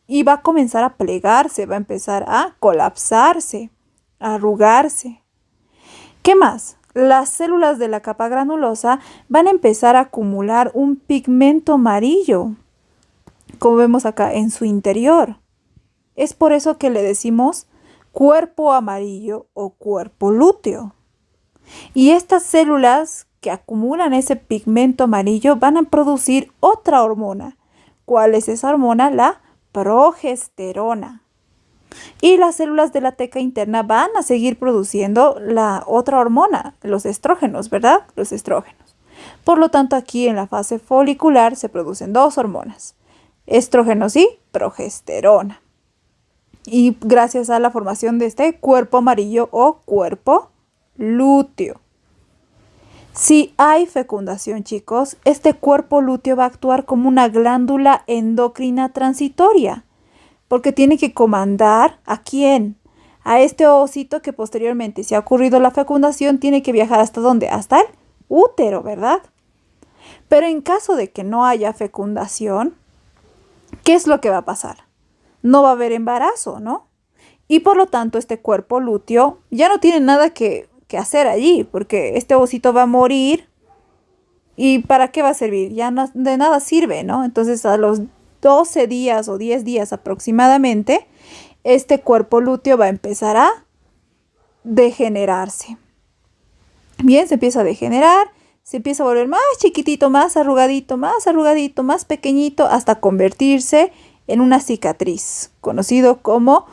Y va a comenzar a plegarse, va a empezar a colapsarse, a arrugarse. ¿Qué más? Las células de la capa granulosa van a empezar a acumular un pigmento amarillo, como vemos acá en su interior. Es por eso que le decimos cuerpo amarillo o cuerpo lúteo. Y estas células que acumulan ese pigmento amarillo van a producir otra hormona. ¿Cuál es esa hormona? La progesterona. Y las células de la teca interna van a seguir produciendo la otra hormona, los estrógenos, ¿verdad? Los estrógenos. Por lo tanto, aquí en la fase folicular se producen dos hormonas, estrógenos y progesterona. Y gracias a la formación de este cuerpo amarillo o cuerpo lúteo. Si hay fecundación, chicos, este cuerpo lúteo va a actuar como una glándula endocrina transitoria, porque tiene que comandar ¿a quién? A este ovocito que posteriormente, si ha ocurrido la fecundación, tiene que viajar ¿hasta dónde? Hasta el útero, ¿verdad? Pero en caso de que no haya fecundación, ¿qué es lo que va a pasar? No va a haber embarazo, ¿no? Y por lo tanto, este cuerpo lúteo ya no tiene nada que hacer allí, porque este ovocito va a morir. ¿Y para qué va a servir? Ya no, de nada sirve, ¿no? Entonces, a los 12 días o 10 días aproximadamente, este cuerpo lúteo va a empezar a degenerarse. Bien, se empieza a degenerar, se empieza a volver más chiquitito, más arrugadito, más pequeñito, hasta convertirse en una cicatriz, conocido como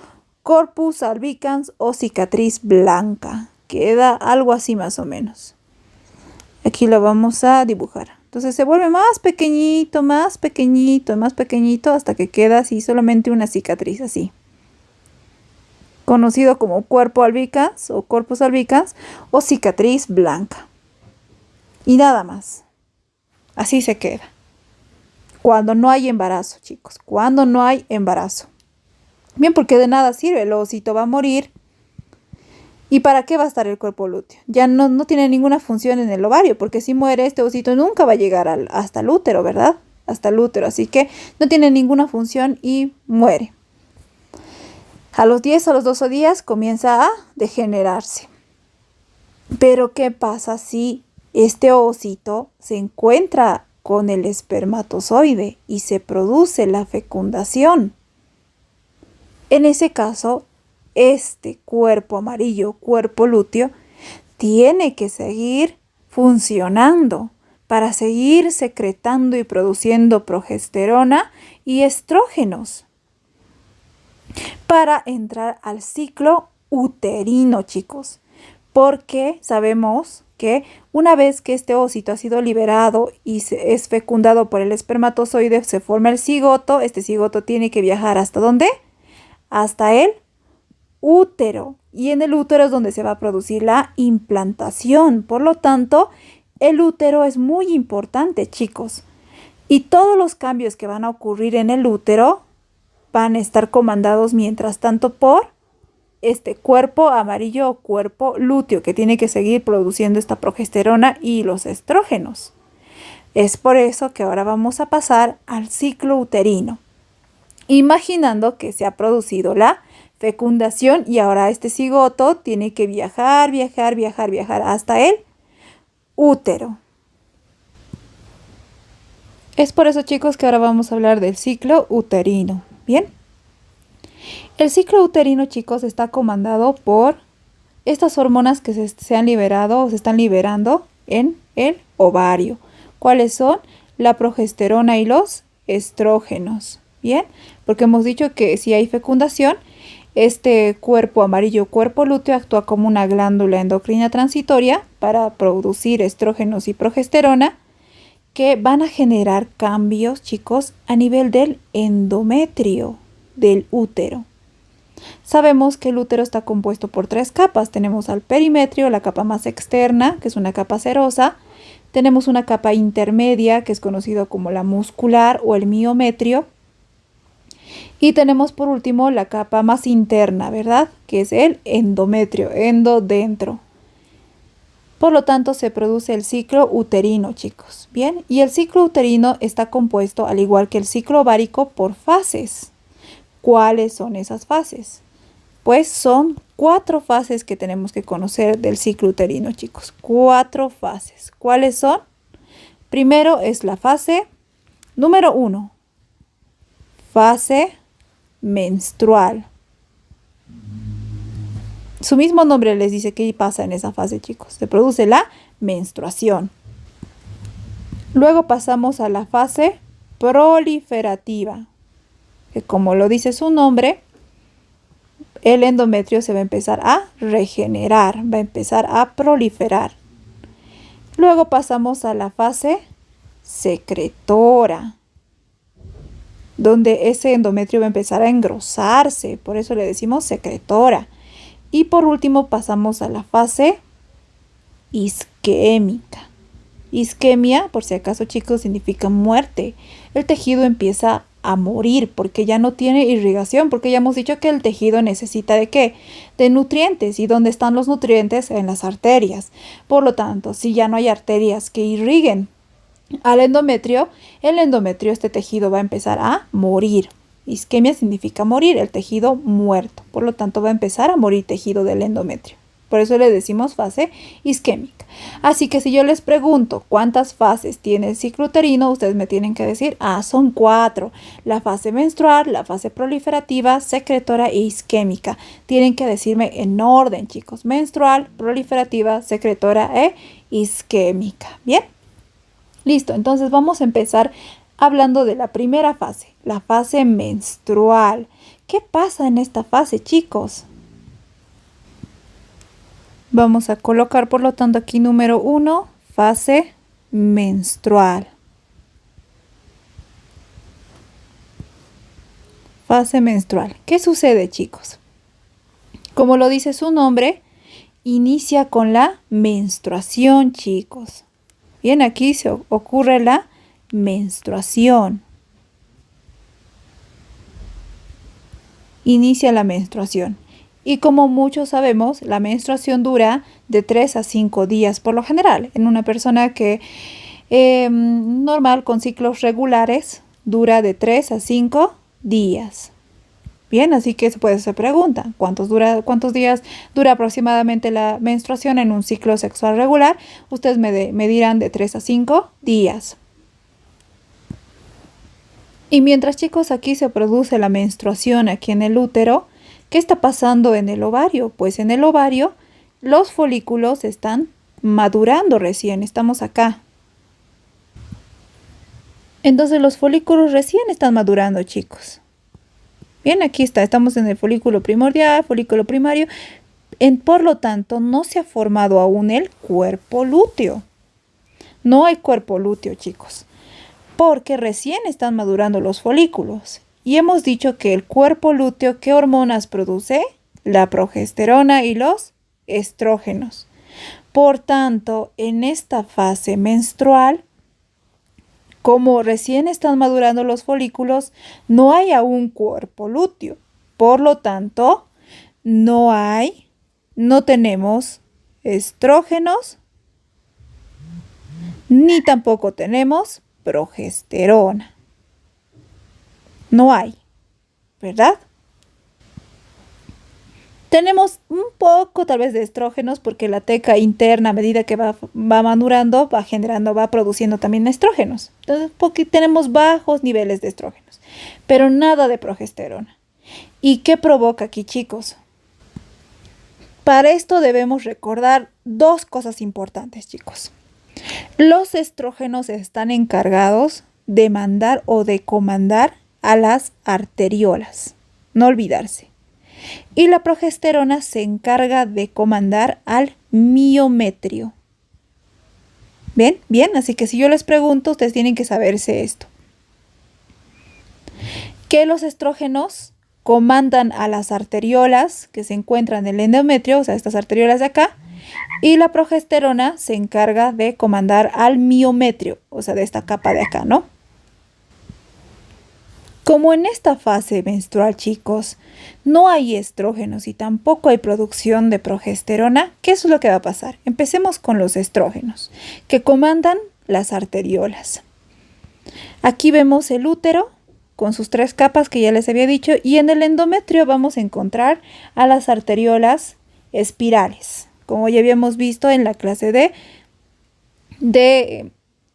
corpus albicans o cicatriz blanca. Queda algo así más o menos. Aquí lo vamos a dibujar. Entonces se vuelve más pequeñito, hasta que queda así solamente una cicatriz así. Conocido como cuerpo albicans o corpus albicans o cicatriz blanca. Y nada más. Así se queda. Cuando no hay embarazo, chicos. Cuando no hay embarazo. Bien, porque de nada sirve. El ovocito va a morir. ¿Y para qué va a estar el cuerpo lúteo? Ya no tiene ninguna función en el ovario, porque si muere este ovocito nunca va a llegar hasta el útero, ¿verdad? Hasta el útero, así que no tiene ninguna función y muere. A los 10 o los 12 días comienza a degenerarse. Pero ¿qué pasa si este ovocito se encuentra con el espermatozoide y se produce la fecundación? En ese caso, este cuerpo amarillo, cuerpo lúteo, tiene que seguir funcionando para seguir secretando y produciendo progesterona y estrógenos para entrar al ciclo uterino, chicos. Porque sabemos que una vez que este ovocito ha sido liberado y es fecundado por el espermatozoide, se forma el cigoto. Este cigoto tiene que viajar ¿hasta dónde? Hasta el útero, y en el útero es donde se va a producir la implantación. Por lo tanto, el útero es muy importante, chicos, y todos los cambios que van a ocurrir en el útero van a estar comandados mientras tanto por este cuerpo amarillo o cuerpo lúteo, que tiene que seguir produciendo esta progesterona y los estrógenos. Es por eso que ahora vamos a pasar al ciclo uterino, imaginando que se ha producido la fecundación y ahora este cigoto tiene que viajar hasta el útero. Es por eso, chicos, que ahora vamos a hablar del ciclo uterino. Bien. El ciclo uterino, chicos, está comandado por estas hormonas que se han liberado o se están liberando en el ovario. ¿Cuáles son? La progesterona y los estrógenos. Bien, porque hemos dicho que si hay fecundación, Este cuerpo amarillo, cuerpo lúteo, actúa como una glándula endocrina transitoria para producir estrógenos y progesterona que van a generar cambios, chicos, a nivel del endometrio del útero. Sabemos que el útero está compuesto por 3 capas. Tenemos al perimetrio, la capa más externa, que es una capa serosa. Tenemos una capa intermedia, que es conocido como la muscular o el miometrio. Y tenemos por último la capa más interna, ¿verdad? Que es el endometrio, endodentro. Por lo tanto, se produce el ciclo uterino, chicos. Bien, y el ciclo uterino está compuesto, al igual que el ciclo ovárico, por fases. ¿Cuáles son esas fases? Pues son 4 fases que tenemos que conocer del ciclo uterino, chicos. 4 fases. ¿Cuáles son? Primero es la fase número 1. Fase menstrual. Su mismo nombre les dice qué pasa en esa fase, chicos. Se produce la menstruación. Luego pasamos a la fase proliferativa, que como lo dice su nombre, el endometrio se va a empezar a regenerar, va a empezar a proliferar. Luego pasamos a la fase secretora, donde ese endometrio va a empezar a engrosarse, por eso le decimos secretora. Y por último pasamos a la fase isquémica. Isquemia, por si acaso, chicos, significa muerte. El tejido empieza a morir porque ya no tiene irrigación, porque ya hemos dicho que el tejido necesita ¿de qué? De nutrientes. ¿Y dónde están los nutrientes? En las arterias. Por lo tanto, si ya no hay arterias que irriguen al endometrio, el endometrio, este tejido, va a empezar a morir. Isquemia significa morir, el tejido muerto. Por lo tanto, va a empezar a morir tejido del endometrio. Por eso le decimos fase isquémica. Así que si yo les pregunto cuántas fases tiene el ciclo uterino, ustedes me tienen que decir, son 4. La fase menstrual, la fase proliferativa, secretora e isquémica. Tienen que decirme en orden, chicos. Menstrual, proliferativa, secretora e isquémica. ¿Bien? Listo, entonces vamos a empezar hablando de la primera fase, la fase menstrual. ¿Qué pasa en esta fase, chicos? Vamos a colocar, por lo tanto, aquí número 1, fase menstrual. Fase menstrual. ¿Qué sucede, chicos? Como lo dice su nombre, inicia con la menstruación, chicos. Bien, aquí se ocurre la menstruación. Inicia la menstruación. Y como muchos sabemos, la menstruación dura de 3 a 5 días por lo general. En una persona que normal, con ciclos regulares, dura de 3 a 5 días. Bien, así que después se pregunta, ¿cuántos días dura aproximadamente la menstruación en un ciclo sexual regular? Ustedes me dirán de 3 a 5 días. Y mientras, chicos, aquí se produce la menstruación aquí en el útero, ¿qué está pasando en el ovario? Pues en el ovario los folículos están madurando recién, estamos acá. Entonces los folículos recién están madurando, chicos. Bien, aquí estamos en el folículo primordial, folículo primario. Por lo tanto, no se ha formado aún el cuerpo lúteo. No hay cuerpo lúteo, chicos, porque recién están madurando los folículos. Y hemos dicho que el cuerpo lúteo, ¿qué hormonas produce? La progesterona y los estrógenos. Por tanto, en esta fase menstrual, como recién están madurando los folículos, no hay aún cuerpo lúteo. Por lo tanto, no tenemos estrógenos, ni tampoco tenemos progesterona. No hay, ¿verdad? Tenemos un poco tal vez de estrógenos porque la teca interna, a medida que va madurando, va produciendo también estrógenos. Entonces, porque tenemos bajos niveles de estrógenos, pero nada de progesterona. ¿Y qué provoca aquí, chicos? Para esto debemos recordar 2 cosas importantes, chicos. Los estrógenos están encargados de mandar o de comandar a las arteriolas. No olvidarse. Y la progesterona se encarga de comandar al miometrio. ¿Bien? Bien, así que si yo les pregunto, ustedes tienen que saberse esto. Que los estrógenos comandan a las arteriolas que se encuentran en el endometrio, o sea, estas arteriolas de acá, y la progesterona se encarga de comandar al miometrio, o sea, de esta capa de acá, ¿no? Como en esta fase menstrual, chicos, no hay estrógenos y tampoco hay producción de progesterona, ¿qué es lo que va a pasar? Empecemos con los estrógenos, que comandan las arteriolas. Aquí vemos el útero con sus 3 capas que ya les había dicho, y en el endometrio vamos a encontrar a las arteriolas espirales, como ya habíamos visto en la clase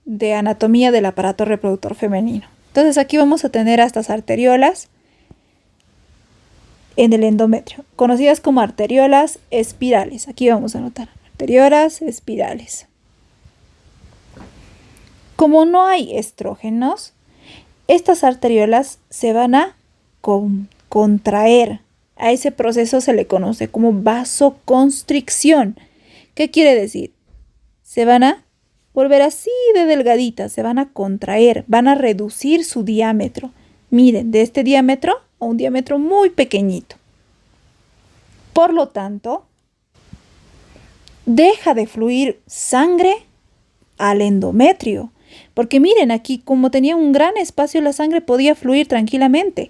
de anatomía del aparato reproductor femenino. Entonces aquí vamos a tener a estas arteriolas en el endometrio, conocidas como arteriolas espirales. Aquí vamos a anotar, arteriolas espirales. Como no hay estrógenos, estas arteriolas se van a contraer. A ese proceso se le conoce como vasoconstricción. ¿Qué quiere decir? Se van a volver así de delgaditas, se van a contraer, van a reducir su diámetro. Miren, de este diámetro a un diámetro muy pequeñito. Por lo tanto, deja de fluir sangre al endometrio. Porque miren, aquí como tenía un gran espacio, la sangre podía fluir tranquilamente.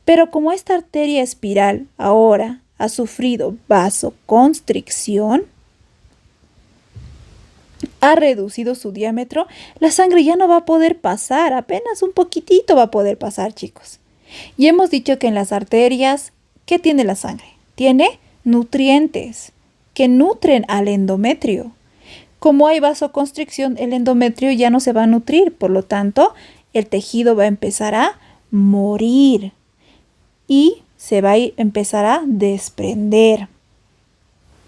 Pero como esta arteria espiral ahora ha sufrido vasoconstricción, ha reducido su diámetro, la sangre ya no va a poder pasar, apenas un poquitito va a poder pasar, chicos. Y hemos dicho que en las arterias, ¿qué tiene la sangre? Tiene nutrientes que nutren al endometrio. Como hay vasoconstricción, el endometrio ya no se va a nutrir, por lo tanto, el tejido va a empezar a morir y se va a empezar a desprender,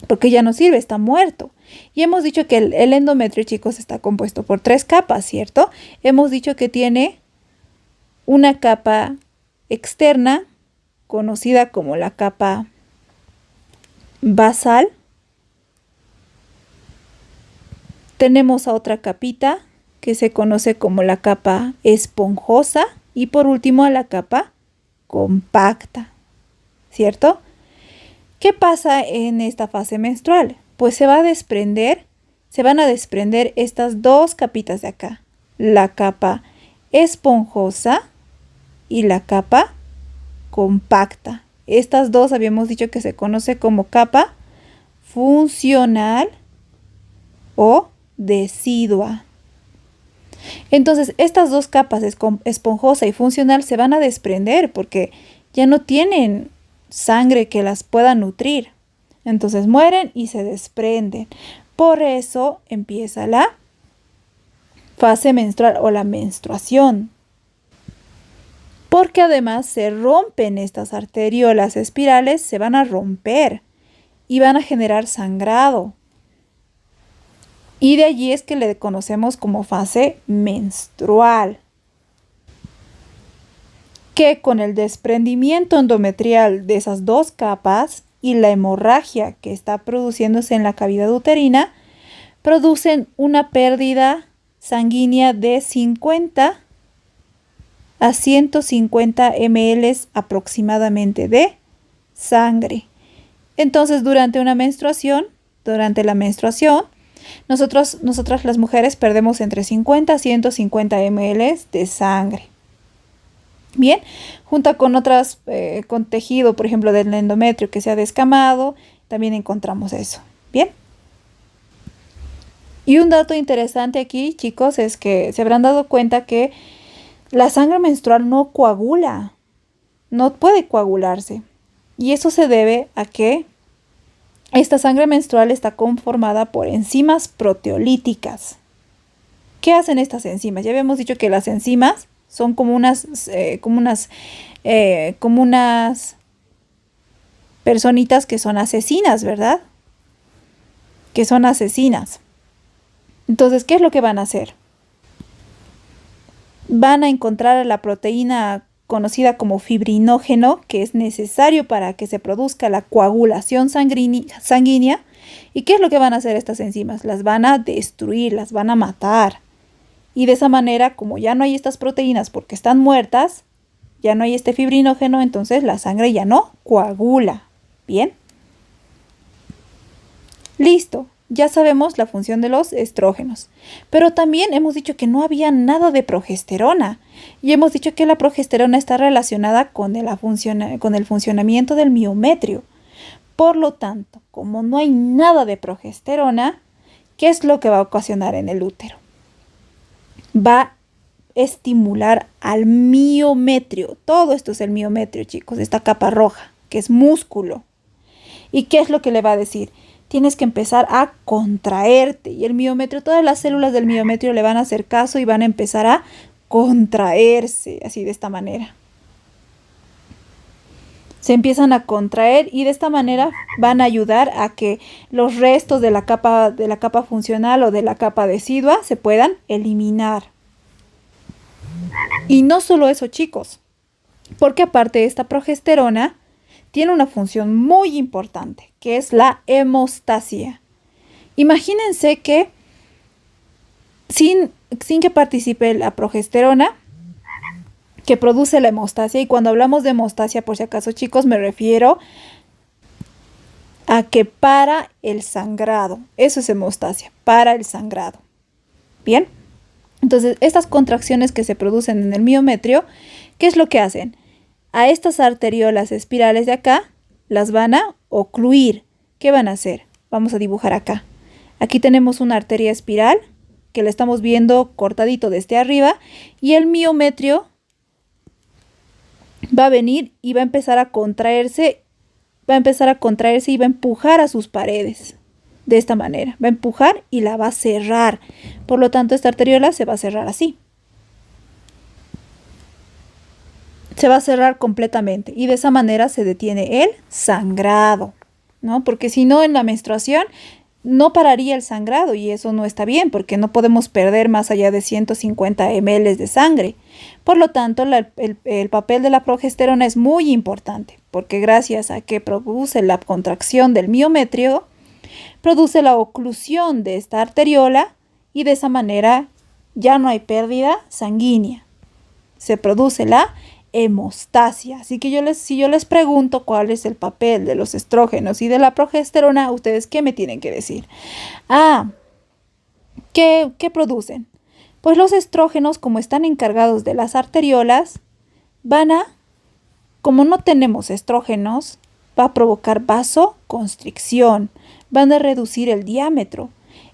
porque ya no sirve, está muerto. Y hemos dicho que el endometrio, chicos, está compuesto por 3 capas, ¿cierto? Hemos dicho que tiene una capa externa, conocida como la capa basal. Tenemos a otra capita que se conoce como la capa esponjosa y por último a la capa compacta, ¿cierto? ¿Qué pasa en esta fase menstrual? Pues se van a desprender estas 2 capitas de acá, la capa esponjosa y la capa compacta. Estas 2 habíamos dicho que se conoce como capa funcional o decidua. Entonces, estas 2 capas, esponjosa y funcional, se van a desprender porque ya no tienen sangre que las pueda nutrir. Entonces mueren y se desprenden. Por eso empieza la fase menstrual o la menstruación. Porque además se rompen estas arteriolas espirales, se van a romper y van a generar sangrado. Y de allí es que le conocemos como fase menstrual. Que con el desprendimiento endometrial de esas 2 capas y la hemorragia que está produciéndose en la cavidad uterina, producen una pérdida sanguínea de 50 a 150 ml aproximadamente de sangre. Entonces, durante la menstruación, nosotras las mujeres perdemos entre 50 a 150 ml de sangre. Bien, junto con otras, con tejido, por ejemplo, del endometrio que se ha descamado, también encontramos eso. Bien. Y un dato interesante aquí, chicos, es que se habrán dado cuenta que la sangre menstrual no coagula, no puede coagularse. Y eso se debe a que esta sangre menstrual está conformada por enzimas proteolíticas. ¿Qué hacen estas enzimas? Ya habíamos dicho que las enzimas son como unas personitas que son asesinas, ¿verdad? Que son asesinas. Entonces, ¿qué es lo que van a hacer? Van a encontrar la proteína conocida como fibrinógeno, que es necesario para que se produzca la coagulación sanguínea. ¿Y qué es lo que van a hacer estas enzimas? Las van a destruir, las van a matar. Y de esa manera, como ya no hay estas proteínas porque están muertas, ya no hay este fibrinógeno, entonces la sangre ya no coagula. ¿Bien? Listo, ya sabemos la función de los estrógenos. Pero también hemos dicho que no había nada de progesterona. Y hemos dicho que la progesterona está relacionada con el funcionamiento del miometrio. Por lo tanto, como no hay nada de progesterona, ¿qué es lo que va a ocasionar en el útero? Va a estimular al miometrio. Todo esto es el miometrio, chicos, esta capa roja, que es músculo. ¿Y qué es lo que le va a decir? Tienes que empezar a contraerte. Y el miometrio, todas las células del miometrio le van a hacer caso y van a empezar a contraerse, así de esta manera. Se empiezan a contraer y de esta manera van a ayudar a que los restos de la capa funcional o de la capa decidua se puedan eliminar. Y no solo eso, chicos, porque aparte de esta progesterona, tiene una función muy importante, que es la hemostasia. Imagínense que sin que participe la progesterona, que produce la hemostasia, y cuando hablamos de hemostasia, por si acaso, chicos, me refiero a que para el sangrado. Eso es hemostasia, para el sangrado. ¿Bien? Entonces, estas contracciones que se producen en el miometrio, ¿qué es lo que hacen? A estas arteriolas espirales de acá, las van a ocluir. ¿Qué van a hacer? Vamos a dibujar acá. Aquí tenemos una arteria espiral, que la estamos viendo cortadito desde arriba, y el miometrio va a venir y va a empezar a contraerse, y va a empujar a sus paredes. De esta manera, va a empujar y la va a cerrar. Por lo tanto, esta arteriola se va a cerrar así. Se va a cerrar completamente y de esa manera se detiene el sangrado, ¿no? Porque si no, en la menstruación no pararía el sangrado y eso no está bien porque no podemos perder más allá de 150 ml de sangre. Por lo tanto, el papel de la progesterona es muy importante porque gracias a que produce la contracción del miometrio, produce la oclusión de esta arteriola y de esa manera ya no hay pérdida sanguínea. Se produce la hemostasia. Así que si yo les pregunto cuál es el papel de los estrógenos y de la progesterona, ¿ustedes qué me tienen que decir? ¿Qué producen? Pues los estrógenos, como están encargados de las arteriolas, como no tenemos estrógenos, va a provocar vasoconstricción, van a reducir el diámetro.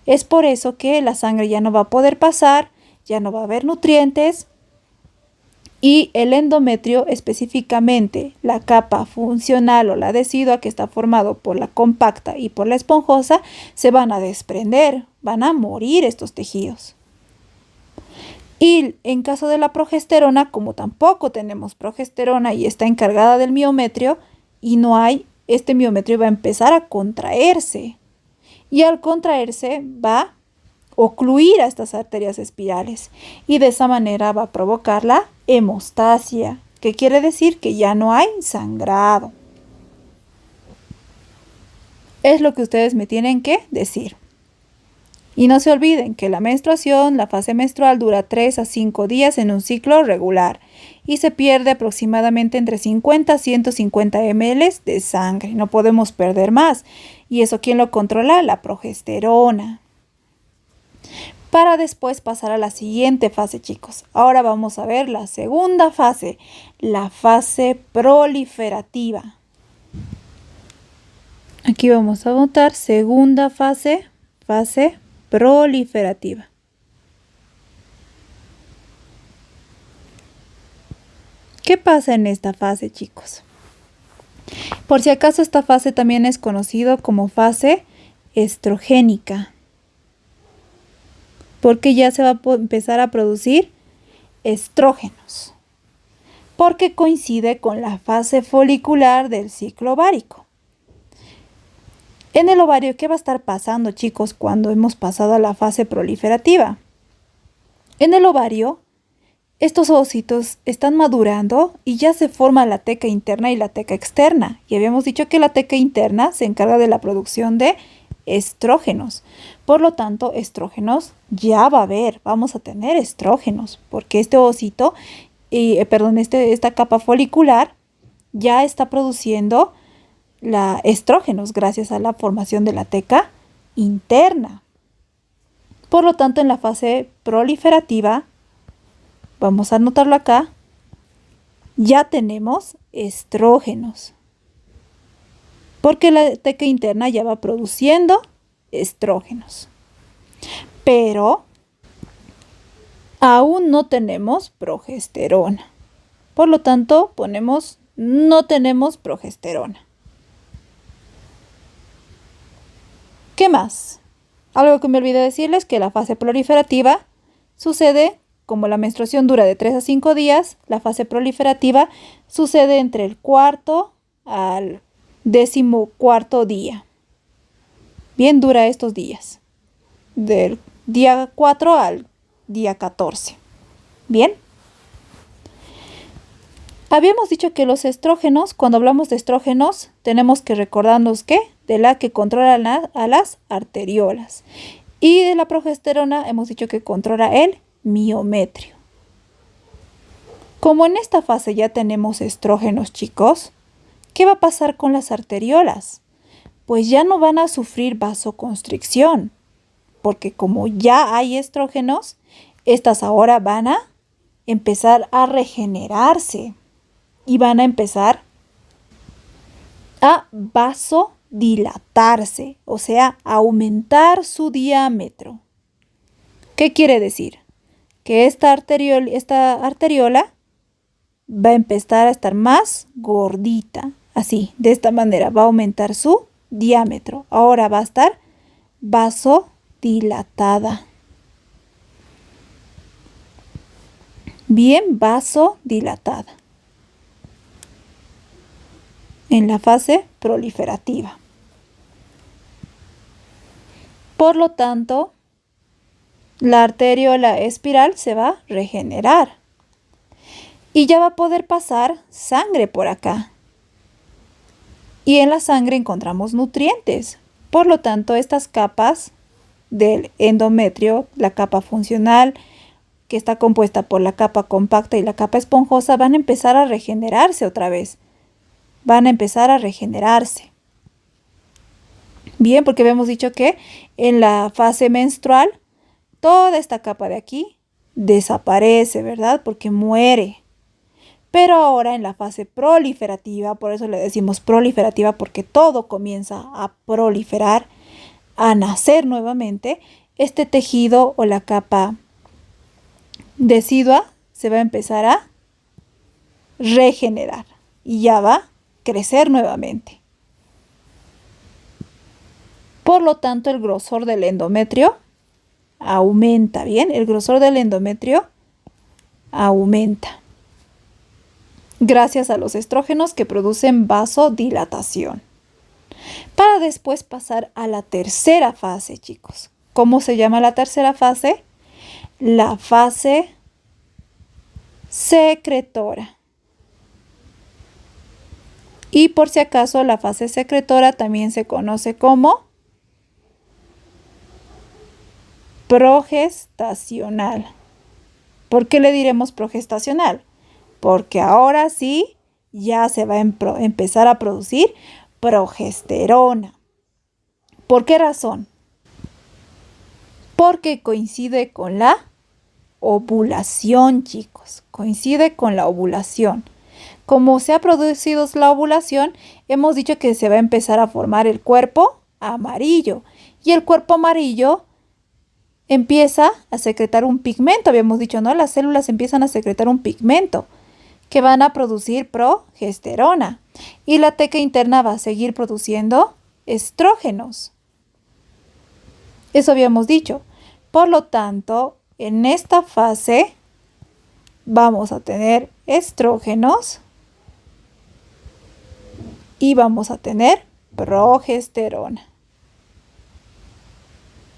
Es por eso que la sangre ya no va a poder pasar, ya no va a haber nutrientes y el endometrio, específicamente la capa funcional o la decidua que está formado por la compacta y por la esponjosa, se van a desprender, van a morir estos tejidos. Y en caso de la progesterona, como tampoco tenemos progesterona y está encargada del miometrio y no hay, este miometrio va a empezar a contraerse. Y al contraerse va a ocluir a estas arterias espirales y de esa manera va a provocar la hemostasia, que quiere decir que ya no hay sangrado. Es lo que ustedes me tienen que decir. Y no se olviden que la menstruación, la fase menstrual dura 3 a 5 días en un ciclo regular y se pierde aproximadamente entre 50 a 150 ml de sangre. No podemos perder más. ¿Y eso quién lo controla? La progesterona. Para después pasar a la siguiente fase, chicos. Ahora vamos a ver la segunda fase, la fase proliferativa. Aquí vamos a anotar segunda fase, fase proliferativa. ¿Qué pasa en esta fase, chicos? Por si acaso, esta fase también es conocido como fase estrogénica, porque ya se va a empezar a producir estrógenos, porque coincide con la fase folicular del ciclo ovárico. En el ovario, ¿qué va a estar pasando, chicos, cuando hemos pasado a la fase proliferativa? En el ovario, estos ovocitos están madurando y ya se forma la teca interna y la teca externa. Y habíamos dicho que la teca interna se encarga de la producción de estrógenos. Por lo tanto, estrógenos ya va a haber, vamos a tener estrógenos, porque este ovocito, esta capa folicular ya está produciendo estrógenos gracias a la formación de la teca interna. Por lo tanto, en la fase proliferativa, vamos a anotarlo acá, ya tenemos estrógenos, porque la teca interna ya va produciendo estrógenos. Pero aún no tenemos progesterona. Por lo tanto, ponemos no tenemos progesterona. ¿Qué más? Algo que me olvidé decirles, que la fase proliferativa sucede, como la menstruación dura de 3 a 5 días, la fase proliferativa sucede entre el 4º al 14º día. Bien dura estos días, del día 4 al día 14. Bien. Habíamos dicho que los estrógenos, cuando hablamos de estrógenos, tenemos que recordarnos que de la que controla a las arteriolas. Y de la progesterona hemos dicho que controla el miometrio. Como en esta fase ya tenemos estrógenos, chicos, ¿qué va a pasar con las arteriolas? Pues ya no van a sufrir vasoconstricción, porque como ya hay estrógenos, estas ahora van a empezar a regenerarse y van a empezar a vasodilatarse, o sea, a aumentar su diámetro. ¿Qué quiere decir? Que esta arteriola va a empezar a estar más gordita, así, de esta manera, va a aumentar su diámetro. Ahora va a estar vasodilatada. Bien vasodilatada. En la fase proliferativa. Por lo tanto, la arteriola espiral se va a regenerar y ya va a poder pasar sangre por acá. Y en la sangre encontramos nutrientes. Por lo tanto, estas capas del endometrio, la capa funcional, que está compuesta por la capa compacta y la capa esponjosa, van a empezar a regenerarse otra vez. Van a empezar a regenerarse. Bien, porque habíamos dicho que en la fase menstrual, toda esta capa de aquí desaparece, ¿verdad? Porque muere. Pero ahora en la fase proliferativa, por eso le decimos proliferativa, porque todo comienza a proliferar, a nacer nuevamente, este tejido o la capa decidua se va a empezar a regenerar y ya va a crecer nuevamente. Por lo tanto, el grosor del endometrio aumenta, ¿bien? El grosor del endometrio aumenta gracias a los estrógenos que producen vasodilatación. Para después pasar a la tercera fase, chicos. ¿Cómo se llama la tercera fase? La fase secretora. Y por si acaso, la fase secretora también se conoce como progestacional. ¿Por qué le diremos progestacional? Porque ahora sí ya se va a empezar a producir progesterona. ¿Por qué razón? Porque coincide con la ovulación, chicos. Coincide con la ovulación. Como se ha producido la ovulación, hemos dicho que se va a empezar a formar el cuerpo amarillo. Y el cuerpo amarillo empieza a secretar un pigmento. Habíamos dicho, ¿no? Las células empiezan a secretar un pigmento que van a producir progesterona. Y la teca interna va a seguir produciendo estrógenos. Eso habíamos dicho. Por lo tanto, en esta fase vamos a tener estrógenos y vamos a tener progesterona.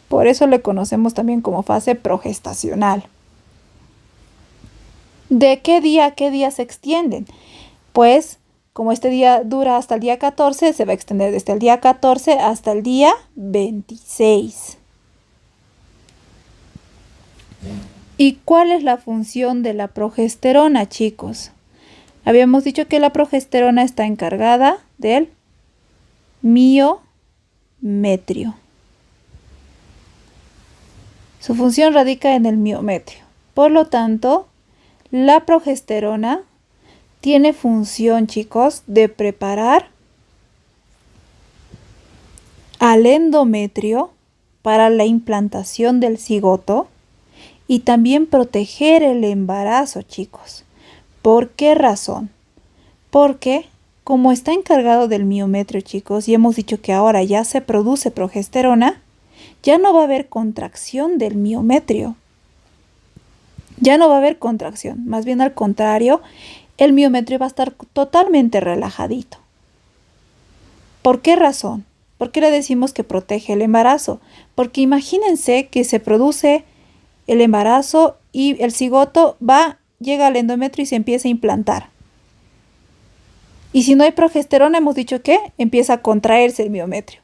Por eso le conocemos también como fase progestacional. ¿De qué día a qué día se extienden? Pues como este día dura hasta el día 14, se va a extender desde el día 14 hasta el día 26. ¿Y cuál es la función de la progesterona, chicos? Habíamos dicho que la progesterona está encargada del miometrio. Su función radica en el miometrio. Por lo tanto, la progesterona tiene función, chicos, de preparar al endometrio para la implantación del cigoto y también proteger el embarazo, chicos. ¿Por qué razón? Porque como está encargado del miometrio, chicos, y hemos dicho que ahora ya se produce progesterona, ya no va a haber contracción del miometrio. Ya no va a haber contracción, más bien al contrario, el miometrio va a estar totalmente relajadito. ¿Por qué razón? ¿Por qué le decimos que protege el embarazo? Porque imagínense que se produce el embarazo y el cigoto llega al endometrio y se empieza a implantar. Y si no hay progesterona, hemos dicho que empieza a contraerse el miometrio.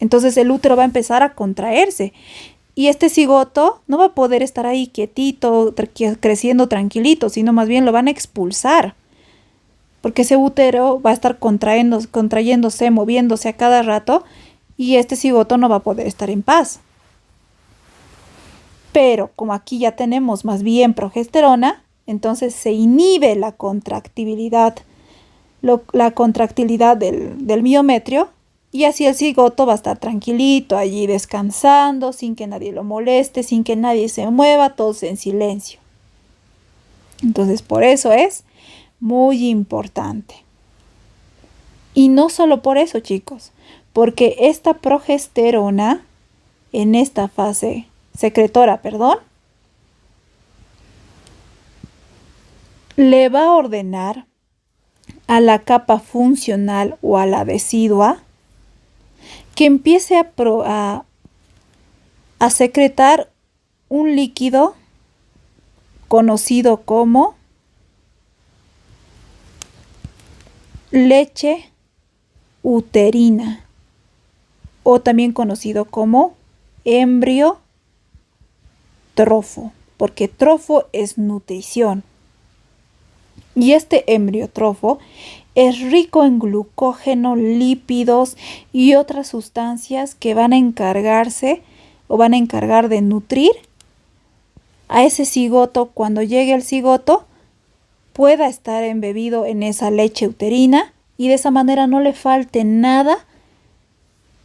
Entonces el útero va a empezar a contraerse. Y este cigoto no va a poder estar ahí quietito, creciendo tranquilito, sino más bien lo van a expulsar. Porque ese útero va a estar contrayéndose, moviéndose a cada rato, y este cigoto no va a poder estar en paz. Pero como aquí ya tenemos más bien progesterona, entonces se inhibe la contractibilidad, del miometrio, y así el cigoto va a estar tranquilito allí descansando, sin que nadie lo moleste, sin que nadie se mueva, todos en silencio. Entonces por eso es muy importante. Y no solo por eso, chicos, porque esta progesterona en esta fase secretora, le va a ordenar a la capa funcional o a la decidua que empiece a secretar un líquido conocido como leche uterina, o también conocido como embriotrofo, porque trofo es nutrición. Y este embriotrofo es rico en glucógeno, lípidos y otras sustancias que van a encargarse o van a encargar de nutrir a ese cigoto. Cuando llegue el cigoto, pueda estar embebido en esa leche uterina y de esa manera no le falte nada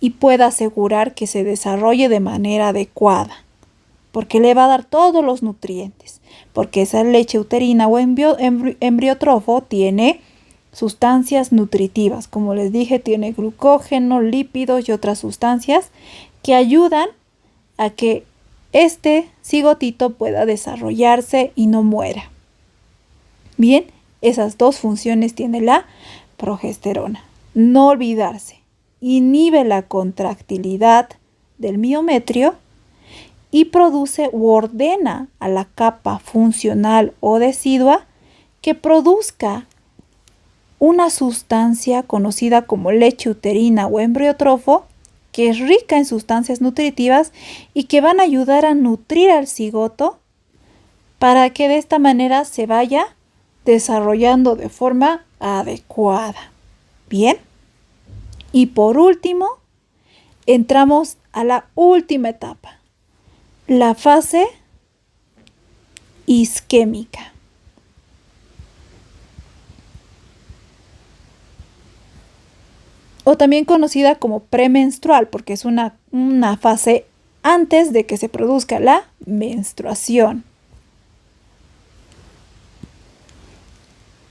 y pueda asegurar que se desarrolle de manera adecuada, porque le va a dar todos los nutrientes, porque esa leche uterina o embriotrofo tiene sustancias nutritivas. Como les dije, tiene glucógeno, lípidos y otras sustancias que ayudan a que este cigotito pueda desarrollarse y no muera. Bien, esas dos funciones tiene la progesterona. No olvidarse, inhibe la contractilidad del miometrio y produce u ordena a la capa funcional o decidua que produzca una sustancia conocida como leche uterina o embriotrofo, que es rica en sustancias nutritivas y que van a ayudar a nutrir al cigoto para que de esta manera se vaya desarrollando de forma adecuada. Bien. Y por último, entramos a la última etapa, la fase isquémica. O también conocida como premenstrual, porque es una fase antes de que se produzca la menstruación.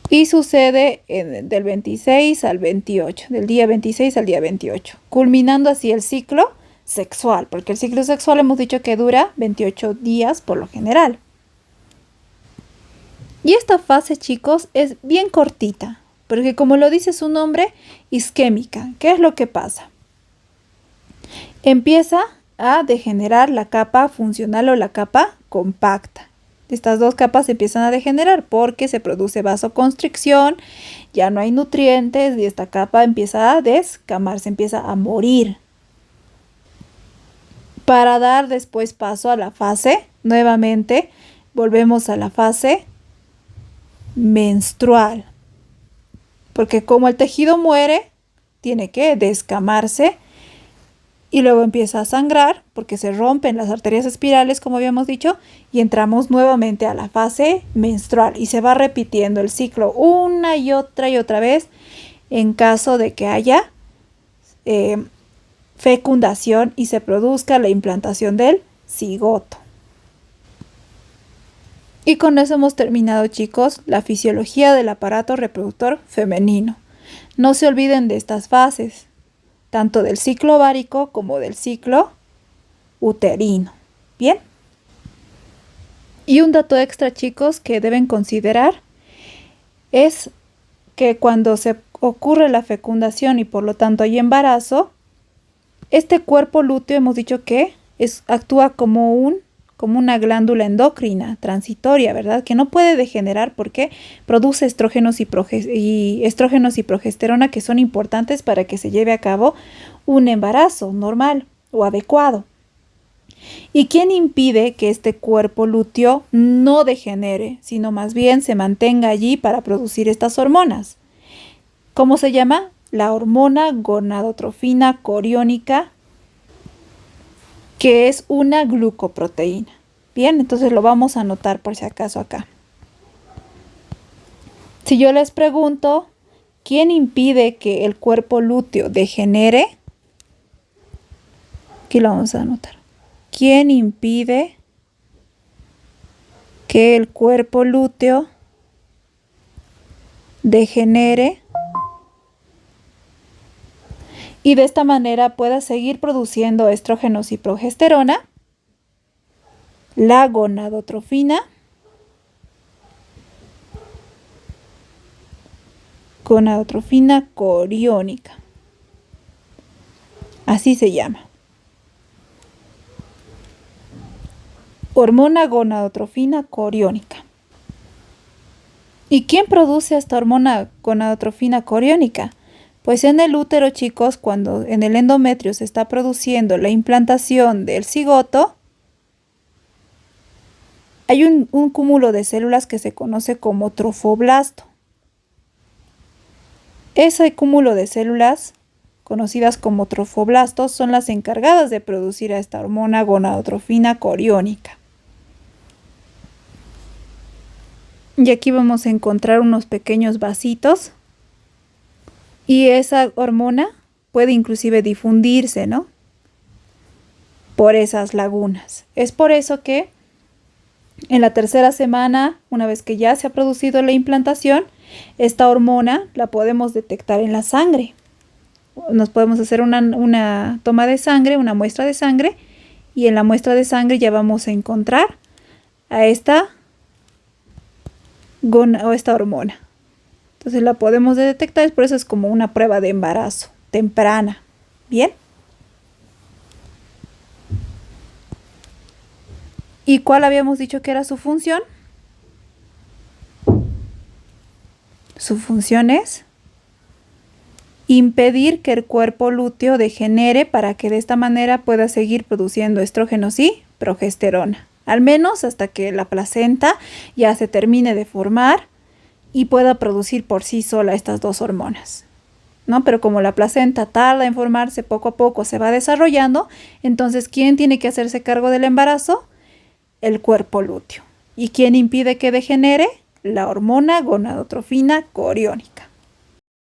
Y sucede del 26 al 28, del día 26 al día 28, culminando así el ciclo sexual, porque el ciclo sexual hemos dicho que dura 28 días por lo general. Y esta fase, chicos, es bien cortita, porque como lo dice su nombre, isquémica. ¿Qué es lo que pasa? Empieza a degenerar la capa funcional o la capa compacta. Estas dos capas empiezan a degenerar porque se produce vasoconstricción, ya no hay nutrientes y esta capa empieza a descamarse, empieza a morir. Para dar después paso a la fase, nuevamente volvemos a la fase menstrual. Porque como el tejido muere, tiene que descamarse y luego empieza a sangrar porque se rompen las arterias espirales, como habíamos dicho, y entramos nuevamente a la fase menstrual y se va repitiendo el ciclo una y otra vez en caso de que haya fecundación y se produzca la implantación del cigoto. Y con eso hemos terminado, chicos, la fisiología del aparato reproductor femenino. No se olviden de estas fases, tanto del ciclo ovárico como del ciclo uterino. ¿Bien? Y un dato extra, chicos, que deben considerar es que cuando se ocurre la fecundación y por lo tanto hay embarazo, este cuerpo lúteo hemos dicho que actúa como una glándula endocrina transitoria, ¿verdad? Que no puede degenerar porque produce estrógenos y progesterona que son importantes para que se lleve a cabo un embarazo normal o adecuado. ¿Y quién impide que este cuerpo lúteo no degenere, sino más bien se mantenga allí para producir estas hormonas? ¿Cómo se llama? La hormona gonadotrofina coriónica, que es una glucoproteína. Bien, entonces lo vamos a anotar por si acaso acá. Si yo les pregunto, ¿quién impide que el cuerpo lúteo degenere? Aquí lo vamos a anotar. ¿Quién impide que el cuerpo lúteo degenere y de esta manera pueda seguir produciendo estrógenos y progesterona? La gonadotrofina coriónica. Así se llama. Hormona gonadotrofina coriónica. ¿Y quién produce esta hormona gonadotrofina coriónica? Pues en el útero, chicos, cuando en el endometrio se está produciendo la implantación del cigoto, hay un cúmulo de células que se conoce como trofoblasto. Ese cúmulo de células, conocidas como trofoblastos, son las encargadas de producir a esta hormona gonadotrofina coriónica. Y aquí vamos a encontrar unos pequeños vasitos. Y esa hormona puede inclusive difundirse, ¿no? Por esas lagunas. Es por eso que en la tercera semana, una vez que ya se ha producido la implantación, esta hormona la podemos detectar en la sangre. Nos podemos hacer una toma de sangre, una muestra de sangre, y en la muestra de sangre ya vamos a encontrar a esta hormona. Entonces la podemos detectar, por eso es como una prueba de embarazo temprana. ¿Bien? ¿Y cuál habíamos dicho que era su función? Su función es impedir que el cuerpo lúteo degenere para que de esta manera pueda seguir produciendo estrógenos y progesterona. Al menos hasta que la placenta ya se termine de formar y pueda producir por sí sola estas dos hormonas, ¿no? Pero como la placenta tarda en formarse, poco a poco se va desarrollando, entonces ¿quién tiene que hacerse cargo del embarazo? El cuerpo lúteo. ¿Y quién impide que degenere? La hormona gonadotrofina coriónica.